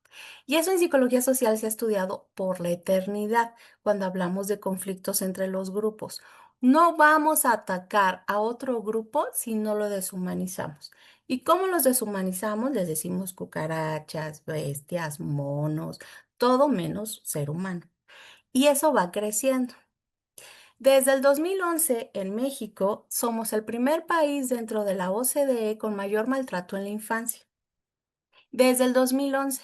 Y eso en psicología social se ha estudiado por la eternidad cuando hablamos de conflictos entre los grupos. No vamos a atacar a otro grupo si no lo deshumanizamos. ¿Y cómo los deshumanizamos? Les decimos cucarachas, bestias, monos, todo menos ser humano. Y eso va creciendo. Desde el 2011, en México, somos el primer país dentro de la OCDE con mayor maltrato en la infancia. Desde el 2011.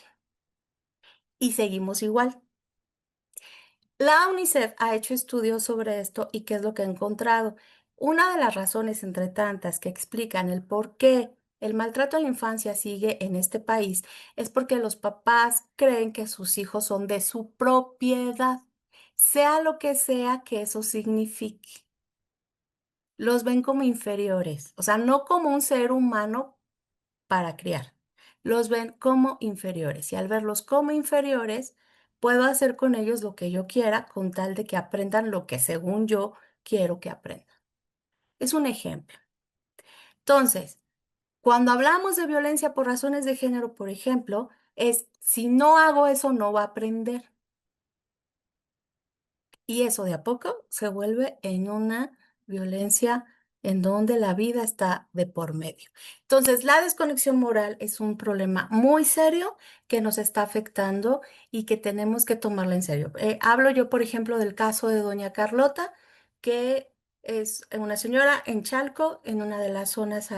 Y seguimos igual. La UNICEF ha hecho estudios sobre esto y qué es lo que ha encontrado. Una de las razones entre tantas que explican el por qué el maltrato a la infancia sigue en este país es porque los papás creen que sus hijos son de su propiedad, sea lo que sea que eso signifique. Los ven como inferiores, o sea, no como un ser humano para criar. Los ven como inferiores y al verlos como inferiores, puedo hacer con ellos lo que yo quiera con tal de que aprendan lo que según yo quiero que aprendan. Es un ejemplo. Entonces, cuando hablamos de violencia por razones de género, por ejemplo, es si no hago eso, no va a aprender. Y eso de a poco se vuelve en una violencia en donde la vida está de por medio. Entonces, la desconexión moral es un problema muy serio que nos está afectando y que tenemos que tomarla en serio. Hablo yo, por ejemplo, del caso de doña Carlota, que es una señora en Chalco, en una de las zonas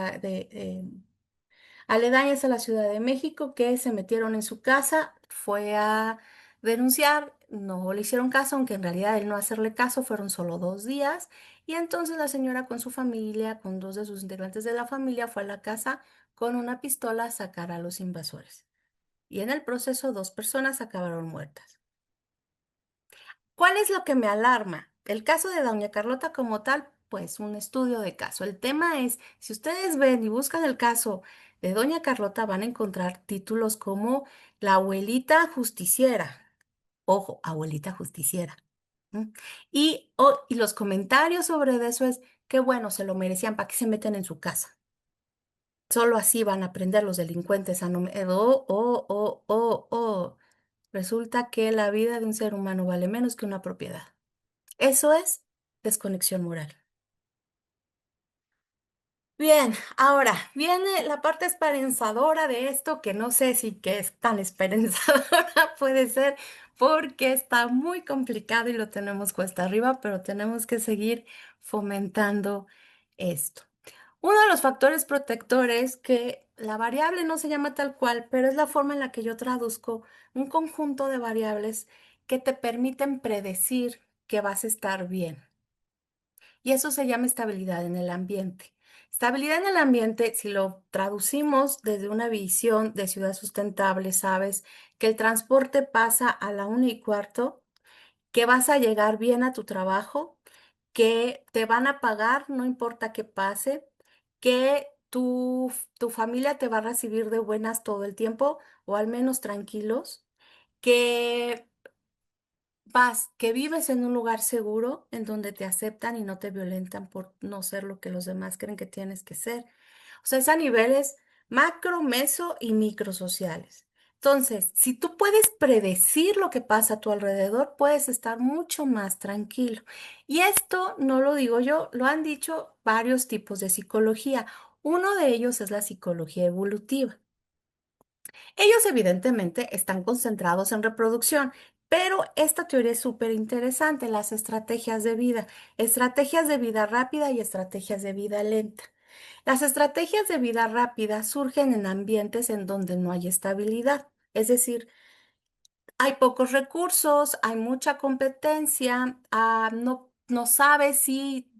aledañas a la Ciudad de México que se metieron en su casa, fue a denunciar, no le hicieron caso, aunque en realidad el no hacerle caso fueron solo 2 días, y entonces la señora con su familia, con dos de sus integrantes de la familia, fue a la casa con una pistola a sacar a los invasores. Y en el proceso 2 personas acabaron muertas. ¿Cuál es lo que me alarma? El caso de doña Carlota como tal, pues un estudio de caso. El tema es, si ustedes ven y buscan el caso de doña Carlota, van a encontrar títulos como la abuelita justiciera. Ojo, abuelita justiciera. ¿M? Y los comentarios sobre eso es, qué bueno, se lo merecían, ¿para qué se meten en su casa? Solo así van a aprender los delincuentes a no... Resulta que la vida de un ser humano vale menos que una propiedad. Eso es desconexión moral. Bien, ahora viene la parte esperanzadora de esto, que no sé si que es tan esperanzadora puede ser, porque está muy complicado y lo tenemos cuesta arriba, pero tenemos que seguir fomentando esto. Uno de los factores protectores que la variable no se llama tal cual, pero es la forma en la que yo traduzco un conjunto de variables que te permiten predecir que vas a estar bien. Y eso se llama estabilidad en el ambiente. Estabilidad en el ambiente, si lo traducimos desde una visión de ciudad sustentable, sabes que el transporte pasa a la 1:15, que vas a llegar bien a tu trabajo, que te van a pagar, no importa qué pase, que tu familia te va a recibir de buenas todo el tiempo, o al menos tranquilos, que que vives en un lugar seguro en donde te aceptan y no te violentan por no ser lo que los demás creen que tienes que ser. O sea, es a niveles macro, meso y microsociales. Entonces, si tú puedes predecir lo que pasa a tu alrededor, puedes estar mucho más tranquilo. Y esto no lo digo yo, lo han dicho varios tipos de psicología. Uno de ellos es la psicología evolutiva. Ellos evidentemente están concentrados en reproducción, pero esta teoría es súper interesante, las estrategias de vida rápida y estrategias de vida lenta. Las estrategias de vida rápida surgen en ambientes en donde no hay estabilidad, es decir, hay pocos recursos, hay mucha competencia, no sabes si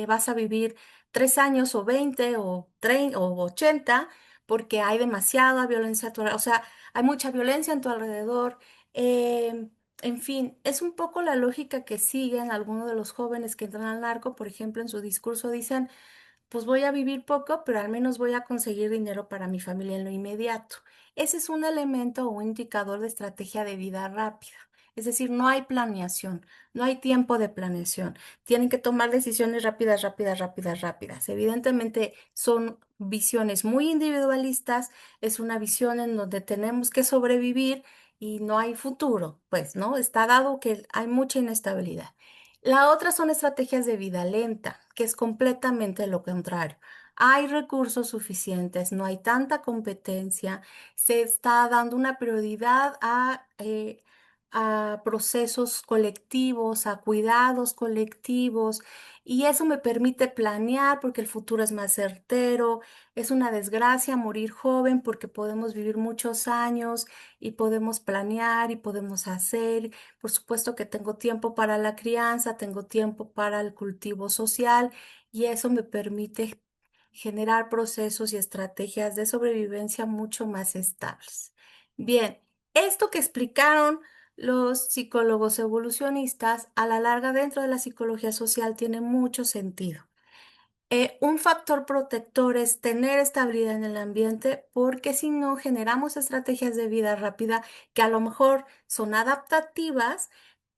vas a vivir 3 años o 20 o 30 o 80, porque hay demasiada violencia, o sea, hay mucha violencia en tu alrededor. em, en fin, es un poco la lógica que siguen algunos de los jóvenes que entran al narco, por ejemplo, en su discurso dicen, pues voy a vivir poco, pero al menos voy a conseguir dinero para mi familia en lo inmediato. Ese es un elemento o un indicador de estrategia de vida rápida. Es decir, no hay planeación, no hay tiempo de planeación. Tienen que tomar decisiones rápidas, rápidas, rápidas, rápidas. Evidentemente son visiones muy individualistas, es una visión en donde tenemos que sobrevivir y no hay futuro, pues, ¿no? Está dado que hay mucha inestabilidad. La otra son estrategias de vida lenta, que es completamente lo contrario. Hay recursos suficientes, no hay tanta competencia, se está dando una prioridad a procesos colectivos, a cuidados colectivos, y eso me permite planear porque el futuro es más certero. Es una desgracia morir joven porque podemos vivir muchos años y podemos planear y podemos hacer. Por supuesto que tengo tiempo para la crianza, tengo tiempo para el cultivo social y eso me permite generar procesos y estrategias de sobrevivencia mucho más estables. Bien, esto que explicaron los psicólogos evolucionistas, a la larga dentro de la psicología social tiene mucho sentido. Un factor protector es tener estabilidad en el ambiente porque si no generamos estrategias de vida rápida que a lo mejor son adaptativas,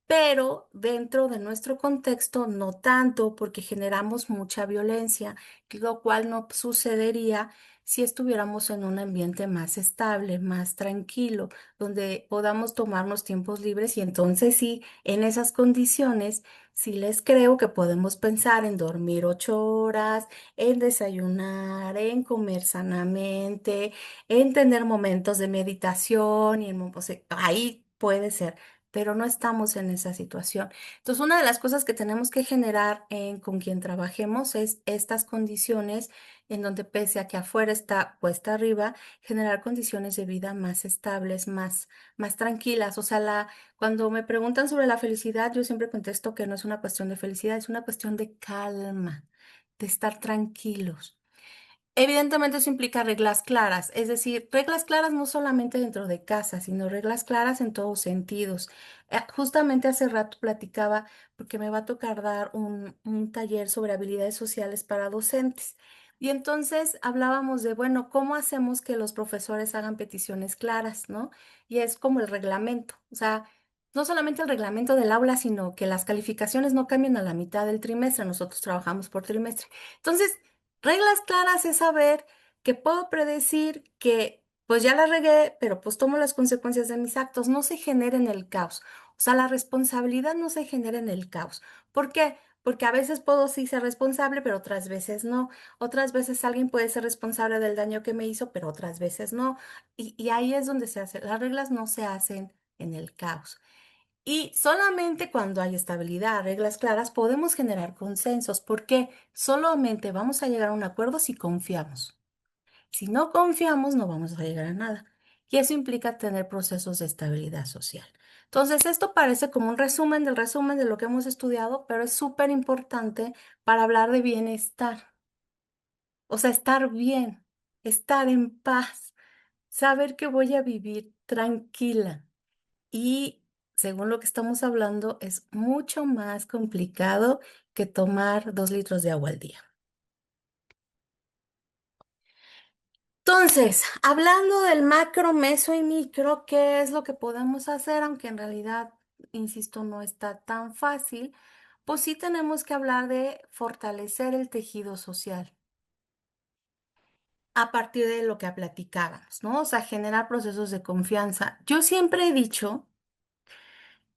pero dentro de nuestro contexto no tanto porque generamos mucha violencia, lo cual no sucedería si estuviéramos en un ambiente más estable, más tranquilo, donde podamos tomarnos tiempos libres y entonces sí, en esas condiciones, sí les creo que podemos pensar en dormir 8 horas, en desayunar, en comer sanamente, en tener momentos de meditación y o sea, ahí puede ser, pero no estamos en esa situación. Entonces, una de las cosas que tenemos que generar con quien trabajemos es estas condiciones en donde pese a que afuera está puesta arriba, generar condiciones de vida más estables, más tranquilas. O sea, cuando me preguntan sobre la felicidad, yo siempre contesto que no es una cuestión de felicidad, es una cuestión de calma, de estar tranquilos. Evidentemente eso implica reglas claras, es decir, reglas claras no solamente dentro de casa, sino reglas claras en todos sentidos. Justamente hace rato platicaba, porque me va a tocar dar un taller sobre habilidades sociales para docentes. Y entonces hablábamos de, bueno, ¿cómo hacemos que los profesores hagan peticiones claras, ¿no? Y es como el reglamento, o sea, no solamente el reglamento del aula, sino que las calificaciones no cambien a la mitad del trimestre, nosotros trabajamos por trimestre. Entonces, reglas claras es saber que puedo predecir que pues ya la regué, pero pues tomo las consecuencias de mis actos. No se genera en el caos. O sea, la responsabilidad no se genera en el caos. ¿Por qué? Porque a veces puedo sí ser responsable, pero otras veces no. Otras veces alguien puede ser responsable del daño que me hizo, pero otras veces no. Y ahí es donde se hace. Las reglas no se hacen en el caos. Y solamente cuando hay estabilidad, reglas claras, podemos generar consensos, porque solamente vamos a llegar a un acuerdo si confiamos. Si no confiamos, no vamos a llegar a nada. Y eso implica tener procesos de estabilidad social. Entonces, esto parece como un resumen de lo que hemos estudiado, pero es súper importante para hablar de bienestar. O sea, estar bien, estar en paz, saber que voy a vivir tranquila. Y según lo que estamos hablando, es mucho más complicado que tomar 2 litros de agua al día. Entonces, hablando del macro, meso y micro, ¿qué es lo que podemos hacer? Aunque en realidad, insisto, no está tan fácil, pues sí tenemos que hablar de fortalecer el tejido social a partir de lo que platicábamos, ¿no? O sea, generar procesos de confianza. Yo siempre he dicho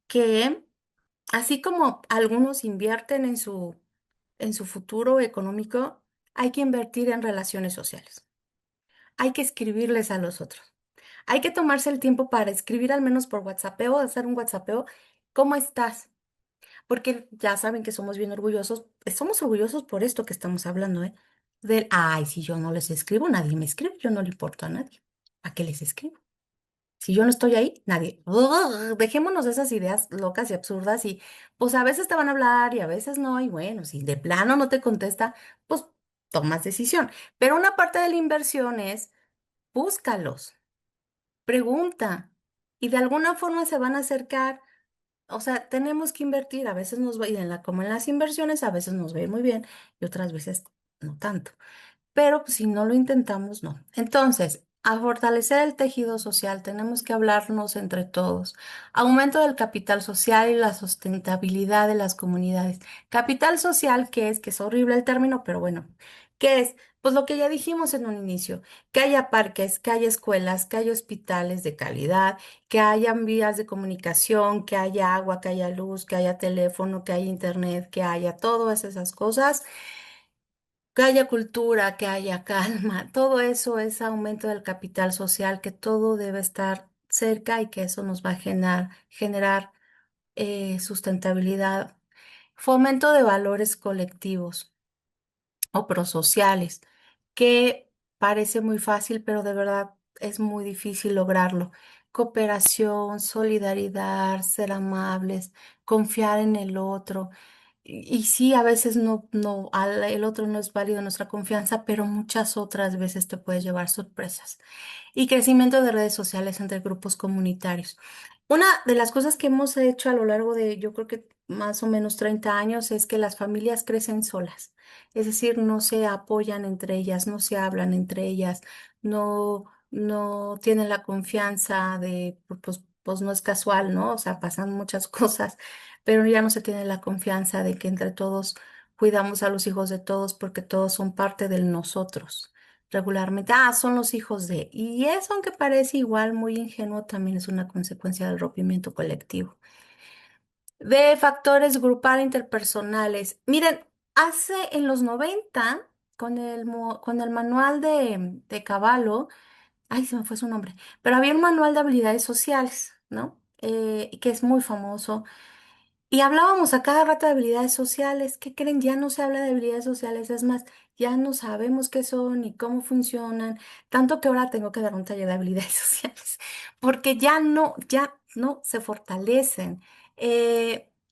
que así como algunos invierten en su futuro económico, hay que invertir en relaciones sociales. Hay que escribirles a los otros. Hay que tomarse el tiempo para escribir al menos por WhatsApp o hacer un WhatsAppeo. ¿Cómo estás? Porque ya saben que somos bien orgullosos. Somos orgullosos por esto que estamos hablando, ¿eh? Ay, si yo no les escribo, nadie me escribe. Yo no le importo a nadie. ¿A qué les escribo? Si yo no estoy ahí, nadie. Ugh, dejémonos de esas ideas locas y absurdas y pues a veces te van a hablar y a veces no. Y bueno, si de plano no te contesta, pues tomas decisión. Pero una parte de la inversión es búscalos, pregunta y de alguna forma se van a acercar. O sea, tenemos que invertir, a veces nos va a ir como en las inversiones, a veces nos va a ir muy bien y otras veces no tanto. Pero pues, si no lo intentamos, no. Entonces, a fortalecer el tejido social, tenemos que hablarnos entre todos. Aumento del capital social y la sustentabilidad de las comunidades. Capital social, que es horrible el término, pero bueno, ¿qué es? Pues lo que ya dijimos en un inicio, que haya parques, que haya escuelas, que haya hospitales de calidad, que hayan vías de comunicación, que haya agua, que haya luz, que haya teléfono, que haya internet, que haya todas esas cosas, que haya cultura, que haya calma, todo eso es aumento del capital social, que todo debe estar cerca y que eso nos va a generar sustentabilidad. Fomento de valores colectivos o prosociales, que parece muy fácil, pero de verdad es muy difícil lograrlo. Cooperación, solidaridad, ser amables, confiar en el otro. Y sí, a veces el otro no es válido nuestra confianza, pero muchas otras veces te puedes llevar sorpresas y crecimiento de redes sociales entre grupos comunitarios. Una de las cosas que hemos hecho a lo largo de, yo creo que más o menos 30 años, es que las familias crecen solas. Es decir, no se apoyan entre ellas, no se hablan entre ellas, no tienen la confianza de, pues no es casual, ¿no? O sea, pasan muchas cosas, pero ya no se tiene la confianza de que entre todos cuidamos a los hijos de todos porque todos son parte del nosotros regularmente. Ah, son los hijos de. Y eso, aunque parece igual muy ingenuo, también es una consecuencia del rompimiento colectivo. De factores grupal interpersonales. Miren, hace en los 90 con el manual de Cavallo, ay, se me fue su nombre, pero había un manual de habilidades sociales, ¿no? Que es muy famoso. Y hablábamos a cada rato de habilidades sociales. ¿Qué creen? Ya no se habla de habilidades sociales. Es más, ya no sabemos qué son ni cómo funcionan. Tanto que ahora tengo que dar un taller de habilidades sociales. Porque ya no se fortalecen.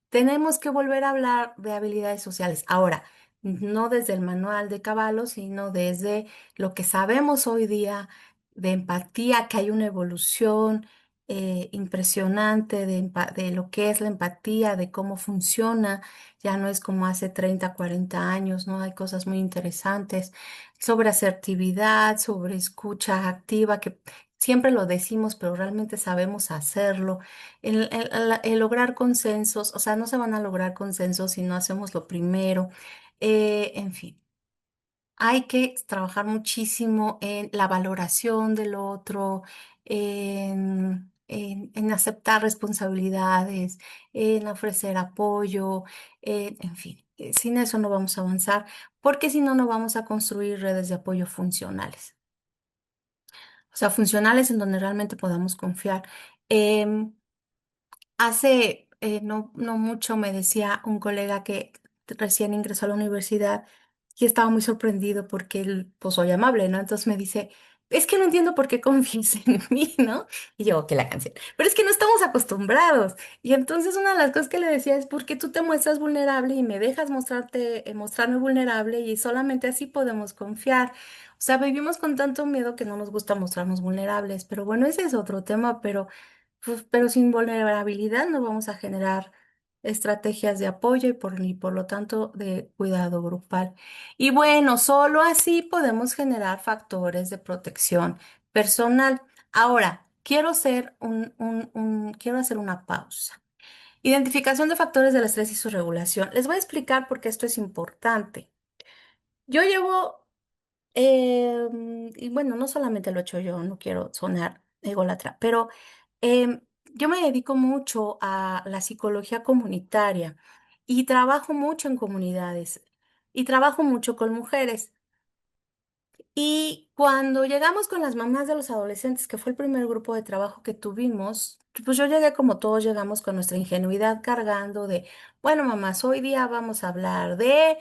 Tenemos que volver a hablar de habilidades sociales. Ahora, no desde el manual de Caballo, sino desde lo que sabemos hoy día de empatía, que hay una evolución impresionante de lo que es la empatía, de cómo funciona. Ya no es como hace 30 40 años, ¿no? Hay cosas muy interesantes sobre asertividad, sobre escucha activa, que siempre lo decimos, pero realmente sabemos hacerlo. El lograr consensos, o sea, no se van a lograr consensos si no hacemos lo primero. En fin. Hay que trabajar muchísimo en la valoración del otro, en aceptar responsabilidades, en ofrecer apoyo, en fin. Sin eso no vamos a avanzar, porque si no, no vamos a construir redes de apoyo funcionales. O sea, funcionales en donde realmente podamos confiar. Em, Hace no mucho me decía un colega que recién ingresó a la universidad y estaba muy sorprendido porque él, pues soy amable, ¿no? Entonces me dice, es que no entiendo por qué confías en mí, ¿no? Y yo, que la canción. Pero es que no estamos acostumbrados. Y entonces una de las cosas que le decía es, ¿por qué tú te muestras vulnerable y me dejas mostrarme vulnerable y solamente así podemos confiar? O sea, vivimos con tanto miedo que no nos gusta mostrarnos vulnerables. Pero bueno, ese es otro tema, pero sin vulnerabilidad no vamos a generar estrategias de apoyo y por lo tanto de cuidado grupal. Y bueno, solo así podemos generar factores de protección personal. Ahora, quiero hacer una pausa. Identificación de factores del estrés y su regulación. Les voy a explicar por qué esto es importante. Yo llevo y bueno, no solamente lo he hecho yo, no quiero sonar ególatra, pero yo me dedico mucho a la psicología comunitaria y trabajo mucho en comunidades y trabajo mucho con mujeres. Y cuando llegamos con las mamás de los adolescentes, que fue el primer grupo de trabajo que tuvimos, pues yo llegué como todos llegamos con nuestra ingenuidad cargando de, bueno, mamás, hoy día vamos a hablar de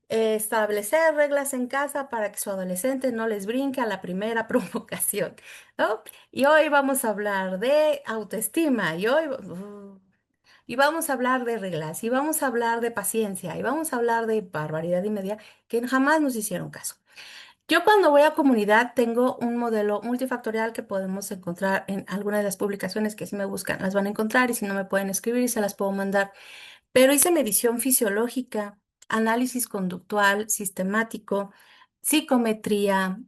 establecer reglas en casa para que su adolescente no les brinque a la primera provocación, ¿no? Y hoy vamos a hablar de autoestima, y vamos a hablar de reglas, y vamos a hablar de paciencia, y vamos a hablar de barbaridad y media, que jamás nos hicieron caso. Yo cuando voy a comunidad tengo un modelo multifactorial que podemos encontrar en alguna de las publicaciones que si me buscan las van a encontrar y si no me pueden escribir y se las puedo mandar. Pero hice medición fisiológica, análisis conductual, sistemático, psicometría,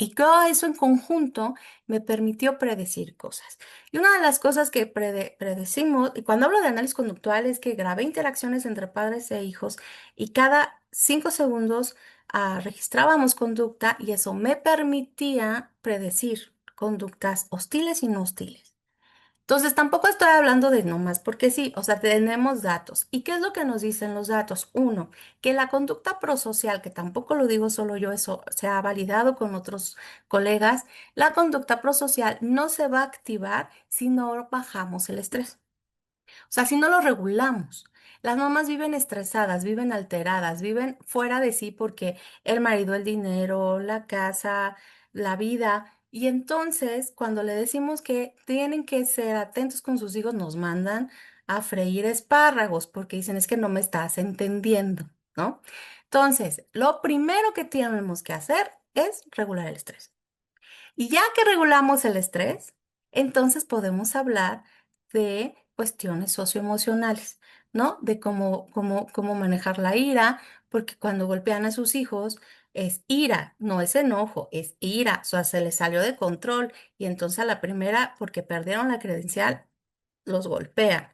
y todo eso en conjunto me permitió predecir cosas. Y una de las cosas que predecimos, y cuando hablo de análisis conductual, es que grabé interacciones entre padres e hijos y cada 5 segundos registrábamos conducta y eso me permitía predecir conductas hostiles y no hostiles. Entonces, tampoco estoy hablando de nomás, porque sí, o sea, tenemos datos. ¿Y qué es lo que nos dicen los datos? Uno, que la conducta prosocial, que tampoco lo digo solo yo, eso se ha validado con otros colegas, la conducta prosocial no se va a activar si no bajamos el estrés. O sea, si no lo regulamos, las mamás viven estresadas, viven alteradas, viven fuera de sí porque el marido, el dinero, la casa, la vida. Y entonces, cuando le decimos que tienen que ser atentos con sus hijos, nos mandan a freír espárragos porque dicen es que no me estás entendiendo, ¿no? Entonces, lo primero que tenemos que hacer es regular el estrés. Y ya que regulamos el estrés, entonces podemos hablar de cuestiones socioemocionales, ¿no? De cómo manejar la ira, porque cuando golpean a sus hijos es ira, no es enojo, es ira, o sea, se les salió de control y entonces a la primera, porque perdieron la credencial, los golpean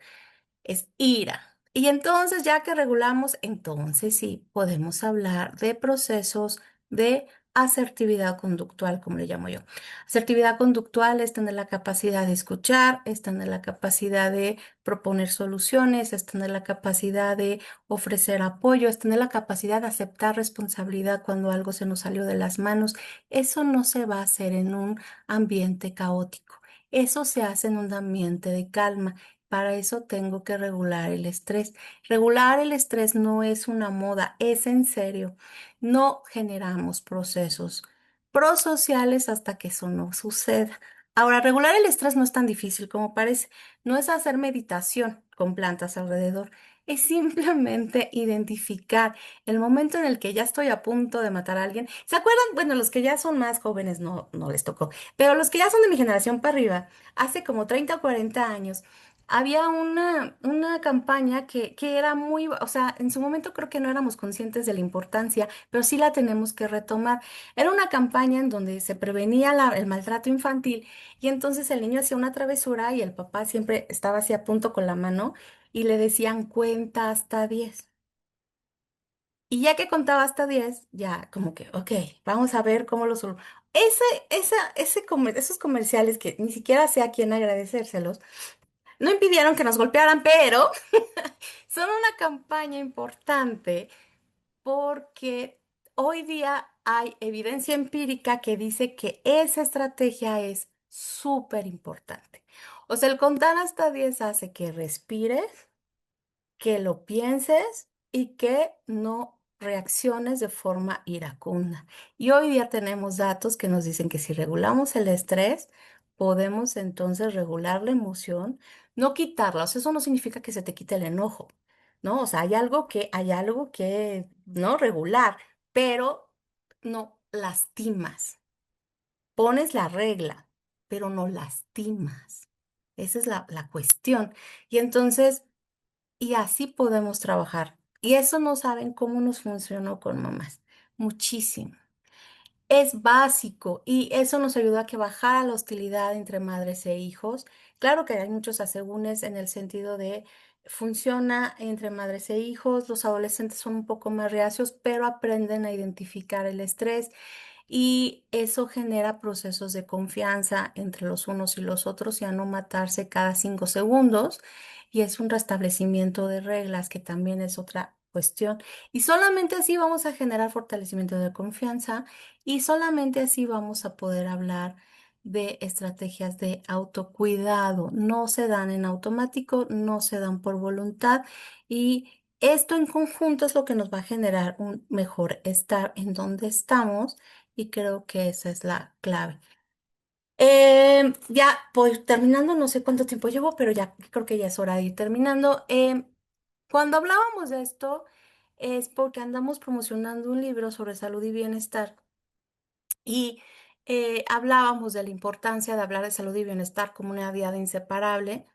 es ira. Y entonces, ya que regulamos, entonces sí podemos hablar de procesos de asertividad conductual, como le llamo yo. Asertividad conductual es tener la capacidad de escuchar, es tener la capacidad de proponer soluciones, es tener la capacidad de ofrecer apoyo, es tener la capacidad de aceptar responsabilidad cuando algo se nos salió de las manos. Eso no se va a hacer en un ambiente caótico. Eso se hace en un ambiente de calma. Para eso tengo que regular el estrés. Regular el estrés no es una moda, es en serio. No generamos procesos prosociales hasta que eso no suceda. Ahora, regular el estrés no es tan difícil como parece. No es hacer meditación con plantas alrededor. Es simplemente identificar el momento en el que ya estoy a punto de matar a alguien. ¿Se acuerdan? Bueno, los que ya son más jóvenes no les tocó, pero los que ya son de mi generación para arriba, hace como 30 o 40 años. Había una campaña que era muy, o sea, en su momento creo que no éramos conscientes de la importancia, pero sí la tenemos que retomar. Era una campaña en donde se prevenía el maltrato infantil y entonces el niño hacía una travesura y el papá siempre estaba así a punto con la mano y le decían cuenta hasta 10. Y ya que contaba hasta 10 ya como que, ok, vamos a ver cómo lo solucionamos. Esos comerciales que ni siquiera sé a quién agradecérselos no impidieron que nos golpearan, pero son una campaña importante porque hoy día hay evidencia empírica que dice que esa estrategia es súper importante. O sea, el contar hasta 10 hace que respires, que lo pienses y que no reacciones de forma iracunda. Y hoy día tenemos datos que nos dicen que si regulamos el estrés, podemos entonces regular la emoción, no quitarla. O sea, eso no significa que se te quite el enojo, ¿no? O sea, hay algo que no regular, pero no lastimas. Pones la regla, pero no lastimas. Esa es la cuestión. Y entonces y así podemos trabajar. Y eso no saben cómo nos funcionó con mamás. Muchísimo. Es básico y eso nos ayuda a que bajara la hostilidad entre madres e hijos. Claro que hay muchos asegúnes en el sentido de funciona entre madres e hijos. Los adolescentes son un poco más reacios, pero aprenden a identificar el estrés y eso genera procesos de confianza entre los unos y los otros y a no matarse cada 5 segundos. Y es un restablecimiento de reglas, que también es otra cuestión. Y solamente así vamos a generar fortalecimiento de confianza y solamente así vamos a poder hablar de estrategias de autocuidado. No se dan en automático, no se dan por voluntad y esto en conjunto es lo que nos va a generar un mejor estar en donde estamos y creo que esa es la clave. Ya, pues terminando, no sé cuánto tiempo llevo, pero ya creo que ya es hora de ir terminando. Cuando hablábamos de esto, es porque andamos promocionando un libro sobre salud y bienestar y hablábamos de la importancia de hablar de salud y bienestar como una diada inseparable,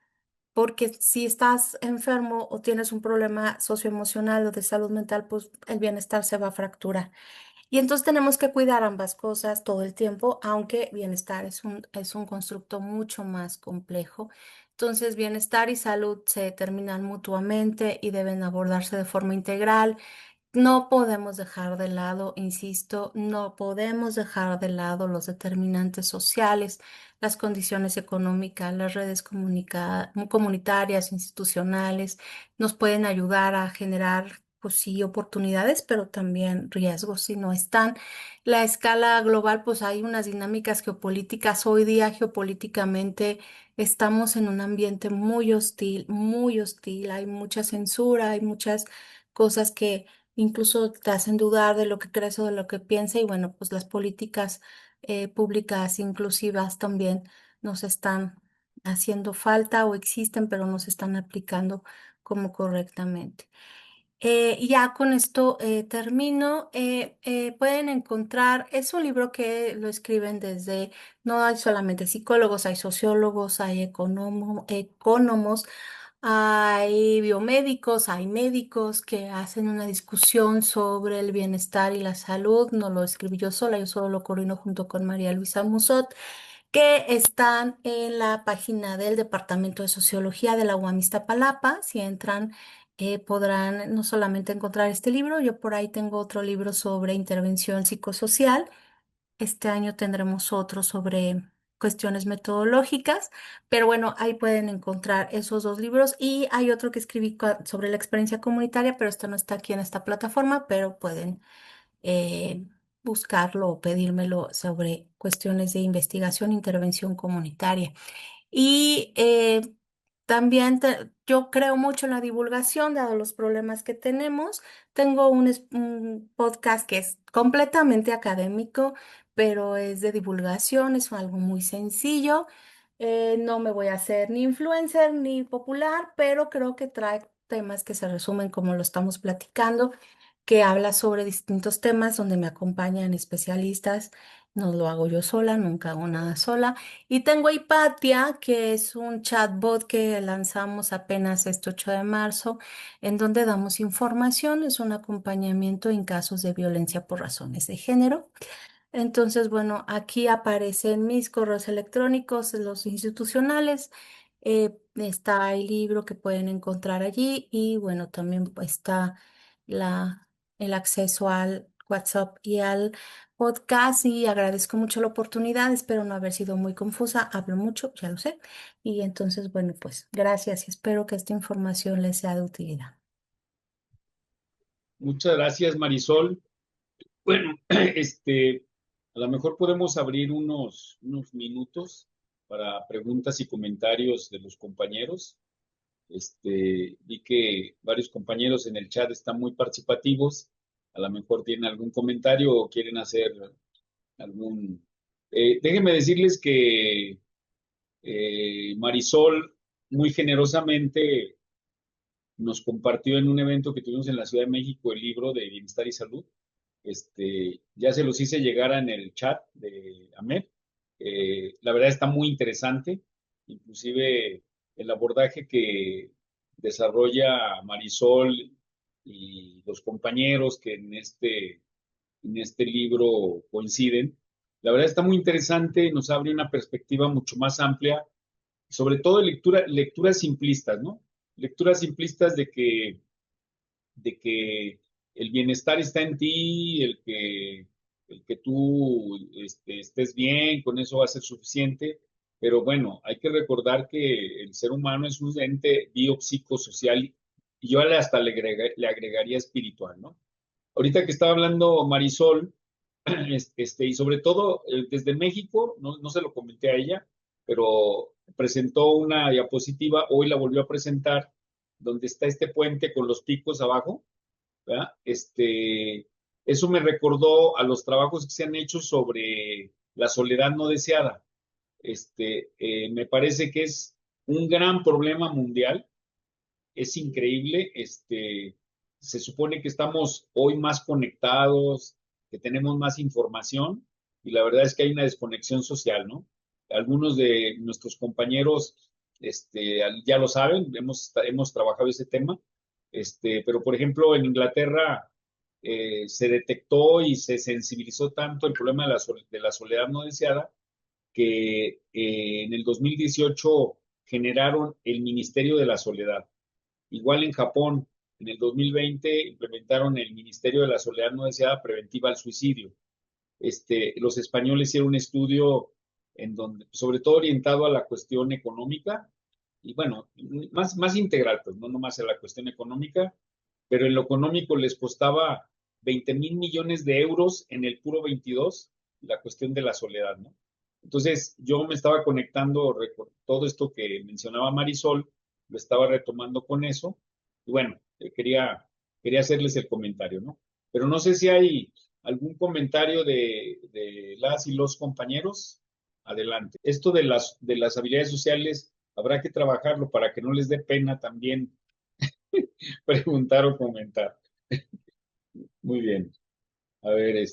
porque si estás enfermo o tienes un problema socioemocional o de salud mental, pues el bienestar se va a fracturar. Y entonces tenemos que cuidar ambas cosas todo el tiempo, aunque bienestar es un constructo mucho más complejo. Entonces, bienestar y salud se determinan mutuamente y deben abordarse de forma integral. No podemos dejar de lado, insisto, no podemos dejar de lado los determinantes sociales, las condiciones económicas, las redes comunitarias, institucionales, nos pueden ayudar a generar, pues sí, oportunidades, pero también riesgos si no están. La escala global, pues hay unas dinámicas geopolíticas. Hoy día, geopolíticamente, estamos en un ambiente muy hostil, muy hostil. Hay mucha censura, hay muchas cosas que incluso te hacen dudar de lo que crees o de lo que piensas y bueno, pues las políticas públicas inclusivas también nos están haciendo falta o existen, pero no se están aplicando como correctamente. Ya con esto termino. Pueden encontrar, es un libro que lo escriben desde, no hay solamente psicólogos, hay sociólogos, hay economos, hay biomédicos, hay médicos que hacen una discusión sobre el bienestar y la salud. No lo escribí yo sola, yo solo lo coordino junto con María Luisa Musot, que están en la página del Departamento de Sociología de la UAM Iztapalapa. Si entran, podrán no solamente encontrar este libro, yo por ahí tengo otro libro sobre intervención psicosocial. Este año tendremos otro sobre cuestiones metodológicas, pero bueno, ahí pueden encontrar esos dos libros y hay otro que escribí sobre la experiencia comunitaria, pero esto no está aquí en esta plataforma, pero pueden eh, buscarlo o pedírmelo sobre cuestiones de investigación e intervención comunitaria. Y también yo creo mucho en la divulgación, dado los problemas que tenemos. Tengo un podcast que es completamente académico, pero es de divulgación, es algo muy sencillo. No me voy a hacer ni influencer ni popular, pero creo que trae temas que se resumen como lo estamos platicando, que habla sobre distintos temas donde me acompañan especialistas. No lo hago yo sola, nunca hago nada sola. Y tengo Hipatia, que es un chatbot que lanzamos apenas este 8 de marzo, en donde damos información, es un acompañamiento en casos de violencia por razones de género. Entonces, bueno, aquí aparecen mis correos electrónicos, los institucionales. Está el libro que pueden encontrar allí y bueno, también pues, está la, el acceso al WhatsApp y al podcast y agradezco mucho la oportunidad. Espero no haber sido muy confusa. Hablo mucho, ya lo sé. Y entonces, bueno, pues gracias y espero que esta información les sea de utilidad. Muchas gracias, Marisol. Bueno, a lo mejor podemos abrir unos minutos para preguntas y comentarios de los compañeros. Vi que varios compañeros en el chat están muy participativos. A lo mejor tienen algún comentario o quieren hacer algún... déjenme decirles que Marisol muy generosamente nos compartió en un evento que tuvimos en la Ciudad de México el libro de Bienestar y Salud. Ya se los hice llegar en el chat de Ahmed. La verdad está muy interesante, inclusive el abordaje que desarrolla Marisol y los compañeros que en este libro coinciden. La verdad está muy interesante, nos abre una perspectiva mucho más amplia, sobre todo lecturas simplistas, ¿no? Lecturas simplistas de que el bienestar está en ti, el que tú estés bien, con eso va a ser suficiente. Pero bueno, hay que recordar que el ser humano es un ente biopsicosocial y yo hasta le agregaría espiritual, ¿no? Ahorita que estaba hablando Marisol, y sobre todo desde México, no se lo comenté a ella, pero presentó una diapositiva, hoy la volvió a presentar, donde está este puente con los picos abajo, ¿verdad? Eso me recordó a los trabajos que se han hecho sobre la soledad no deseada. Me parece que es un gran problema mundial, es increíble, se supone que estamos hoy más conectados, que tenemos más información, y la verdad es que hay una desconexión social, ¿no? Algunos de nuestros compañeros ya lo saben, hemos trabajado ese tema, pero por ejemplo en Inglaterra se detectó y se sensibilizó tanto el problema de la soledad no deseada que en el 2018 generaron el Ministerio de la Soledad. Igual en Japón, en el 2020 implementaron el Ministerio de la Soledad no deseada preventiva al suicidio. Los españoles hicieron un estudio en donde, sobre todo orientado a la cuestión económica, y bueno, más integral, pues no nomás a la cuestión económica, pero en lo económico les costaba 20,000 millones de euros en el puro 22 la cuestión de la soledad, ¿no? Entonces yo me estaba conectando, todo esto que mencionaba Marisol, lo estaba retomando con eso, y bueno, quería hacerles el comentario, ¿no? Pero no sé si hay algún comentario de las y los compañeros. Adelante. Esto de las habilidades sociales, habrá que trabajarlo para que no les dé pena también preguntar o comentar. Muy bien. A ver,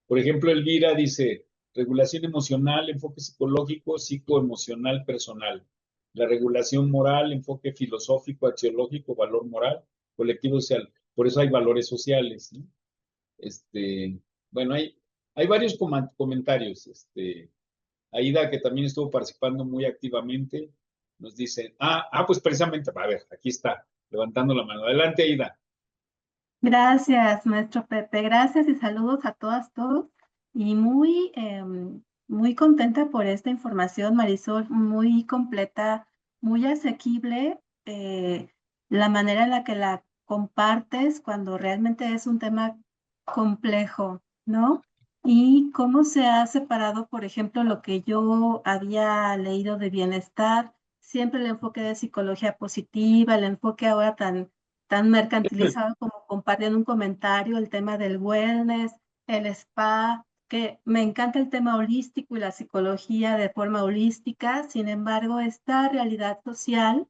por ejemplo, Elvira dice, regulación emocional, enfoque psicológico, psicoemocional, personal. La regulación moral, enfoque filosófico, axiológico, valor moral, colectivo social. Por eso hay valores sociales, ¿no? Este, bueno, hay varios comentarios. Aida, que también estuvo participando muy activamente, nos dice, pues precisamente, a ver, aquí está, levantando la mano. Adelante, Aida. Gracias, maestro Pepe. Gracias y saludos a todas, todos. Y muy contenta por esta información, Marisol, muy completa, muy asequible. La manera en la que la compartes cuando realmente es un tema complejo, ¿no? Y cómo se ha separado, por ejemplo, lo que yo había leído de bienestar, siempre el enfoque de psicología positiva, el enfoque ahora tan mercantilizado como compartí en un comentario el tema del wellness, el spa, que me encanta el tema holístico y la psicología de forma holística. Sin embargo, esta realidad social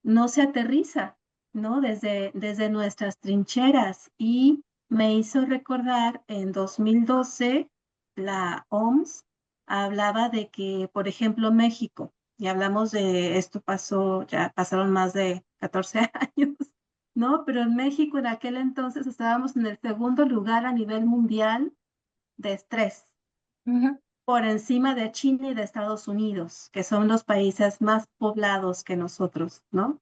no se aterriza, ¿no? Desde nuestras trincheras. Y me hizo recordar en 2012 la OMS hablaba de que, por ejemplo, México, y hablamos de esto pasó, ya pasaron más de 14 años, ¿no? Pero en México en aquel entonces estábamos en el segundo lugar a nivel mundial de estrés, por encima de China y de Estados Unidos, que son los países más poblados que nosotros, ¿no?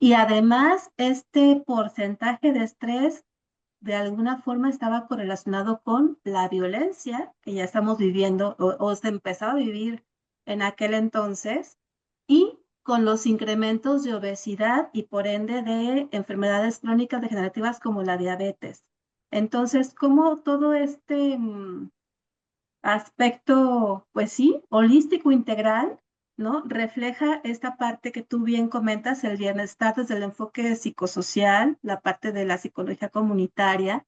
Y además, este porcentaje de estrés de alguna forma estaba correlacionado con la violencia que ya estamos viviendo o se empezó a vivir en aquel entonces y con los incrementos de obesidad y por ende de enfermedades crónicas degenerativas como la diabetes. Entonces, ¿cómo todo este aspecto, pues sí, holístico integral, ¿no? Refleja esta parte que tú bien comentas, el bienestar desde el enfoque psicosocial, la parte de la psicología comunitaria,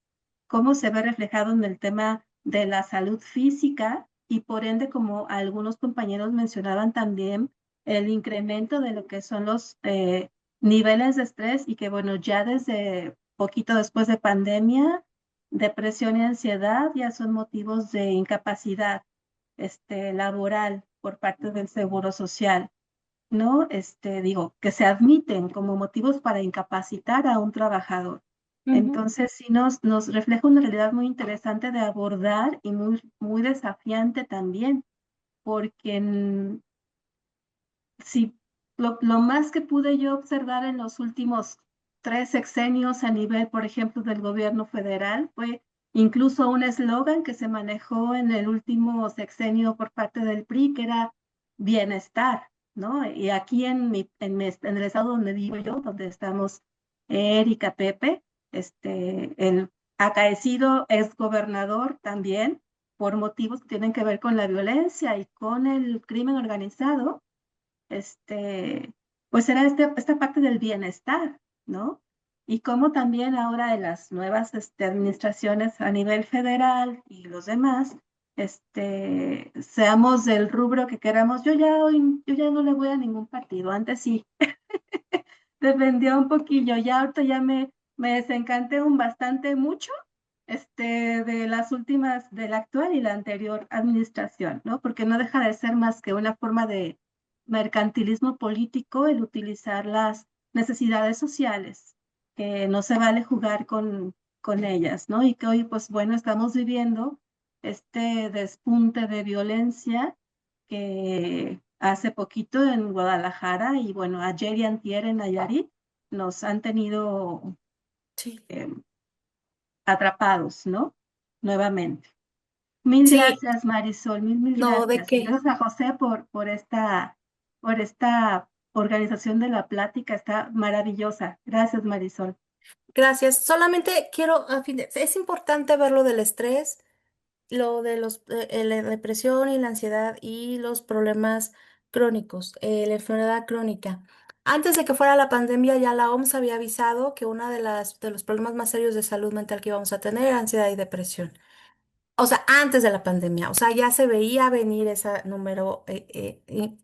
cómo se ve reflejado en el tema de la salud física y por ende, como algunos compañeros mencionaban también, el incremento de lo que son los niveles de estrés y que bueno, ya desde poquito después de pandemia, depresión y ansiedad ya son motivos de incapacidad laboral por parte del Seguro Social, ¿no? Digo, que se admiten como motivos para incapacitar a un trabajador. Entonces, sí nos refleja una realidad muy interesante de abordar y muy desafiante también, porque si lo más que pude yo observar en los últimos 3 sexenios a nivel, por ejemplo, del gobierno federal, fue incluso un eslogan que se manejó en el último sexenio por parte del PRI, que era bienestar, ¿no? Y aquí en el estado donde vivo yo, donde estamos Erika, Pepe, el acaecido exgobernador también, por motivos que tienen que ver con la violencia y con el crimen organizado, pues era esta parte del bienestar, ¿no? Y como también ahora de las nuevas administraciones a nivel federal y los demás, seamos del rubro que queramos. Yo ya no le voy a ningún partido, antes sí, defendía un poquillo, ya ahorita ya Me desencanté un bastante mucho de las últimas, de la actual y la anterior administración, ¿no? Porque no deja de ser más que una forma de mercantilismo político el utilizar las necesidades sociales, que no se vale jugar con ellas, ¿no? Y que hoy, pues bueno, estamos viviendo este despunte de violencia que hace poquito en Guadalajara y bueno, ayer y antier en Nayarit nos han tenido Sí. eh, atrapados, ¿no? Nuevamente. Mil Sí, gracias, Marisol, mil no, ¿de gracias. Y qué? gracias a José por esta organización de la plática, está maravillosa. Gracias, Marisol. Gracias. Solamente quiero, es importante ver lo del estrés, lo de la depresión y la ansiedad y los problemas crónicos, la enfermedad crónica. Antes de que fuera la pandemia, ya la OMS había avisado que una de los problemas más serios de salud mental que íbamos a tener era ansiedad y depresión. O sea, antes de la pandemia, o sea, ya se veía venir ese número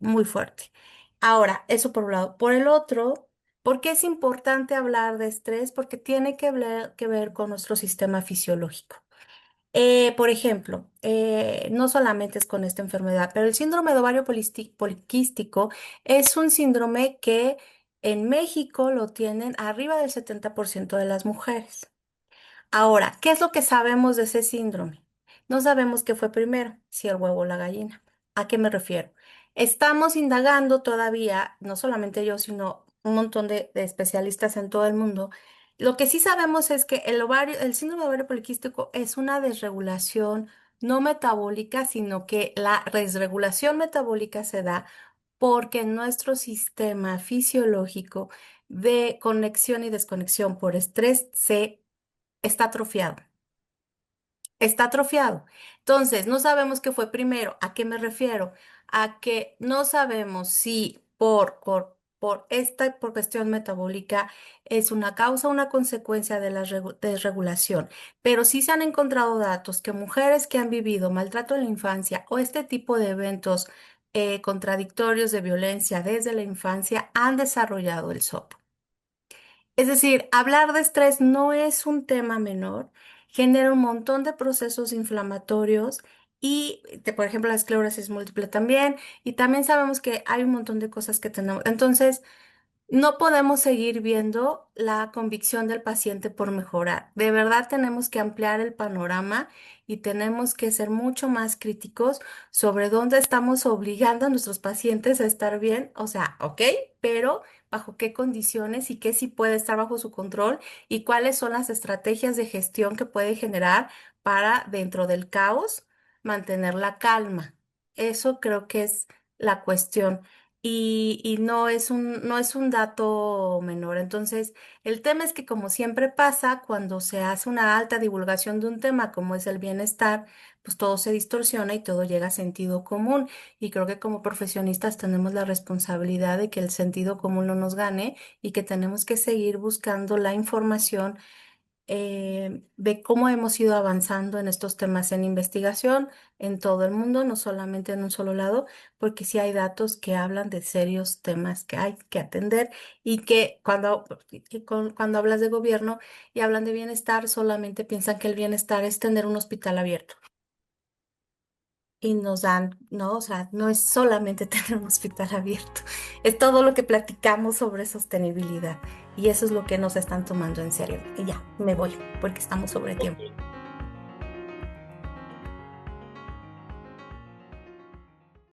muy fuerte. Ahora, eso por un lado. Por el otro, ¿por qué es importante hablar de estrés? Porque tiene que ver con nuestro sistema fisiológico. Por ejemplo, no solamente es con esta enfermedad, pero el síndrome de ovario poliquístico es un síndrome que en México lo tienen arriba del 70% de las mujeres. Ahora, ¿qué es lo que sabemos de ese síndrome? No sabemos qué fue primero, si el huevo o la gallina. ¿A qué me refiero? Estamos indagando todavía, no solamente yo, sino un montón de especialistas en todo el mundo. Lo que sí sabemos es que el síndrome de ovario poliquístico es una desregulación no metabólica, sino que la desregulación metabólica se da porque nuestro sistema fisiológico de conexión y desconexión por estrés se está atrofiado. Está atrofiado. Entonces, no sabemos qué fue primero. ¿A qué me refiero? A que no sabemos si por cuestión metabólica es una causa o una consecuencia de la desregulación. Pero sí se han encontrado datos que mujeres que han vivido maltrato en la infancia o este tipo de eventos contradictorios de violencia desde la infancia han desarrollado el SOP. Es decir, hablar de estrés no es un tema menor, genera un montón de procesos inflamatorios y, por ejemplo, la esclerosis múltiple también, y también sabemos que hay un montón de cosas que tenemos. Entonces, no podemos seguir viendo la convicción del paciente por mejorar. De verdad tenemos que ampliar el panorama y tenemos que ser mucho más críticos sobre dónde estamos obligando a nuestros pacientes a estar bien. O sea, ok, pero bajo qué condiciones y qué sí puede estar bajo su control y cuáles son las estrategias de gestión que puede generar para, dentro del caos, mantener la calma. Eso creo que es la cuestión y no es un dato menor. Entonces, el tema es que como siempre pasa, cuando se hace una alta divulgación de un tema como es el bienestar, pues todo se distorsiona y todo llega a sentido común. Y creo que como profesionistas tenemos la responsabilidad de que el sentido común no nos gane y que tenemos que seguir buscando la información de cómo hemos ido avanzando en estos temas en investigación en todo el mundo, no solamente en un solo lado, porque sí hay datos que hablan de serios temas que hay que atender y que cuando hablas de gobierno y hablan de bienestar, solamente piensan que el bienestar es tener un hospital abierto. Y nos dan, no, o sea, no es solamente tener un hospital abierto, es todo lo que platicamos sobre sostenibilidad. Y eso es lo que nos están tomando en serio. Y ya, me voy, porque estamos sobre Ok, tiempo.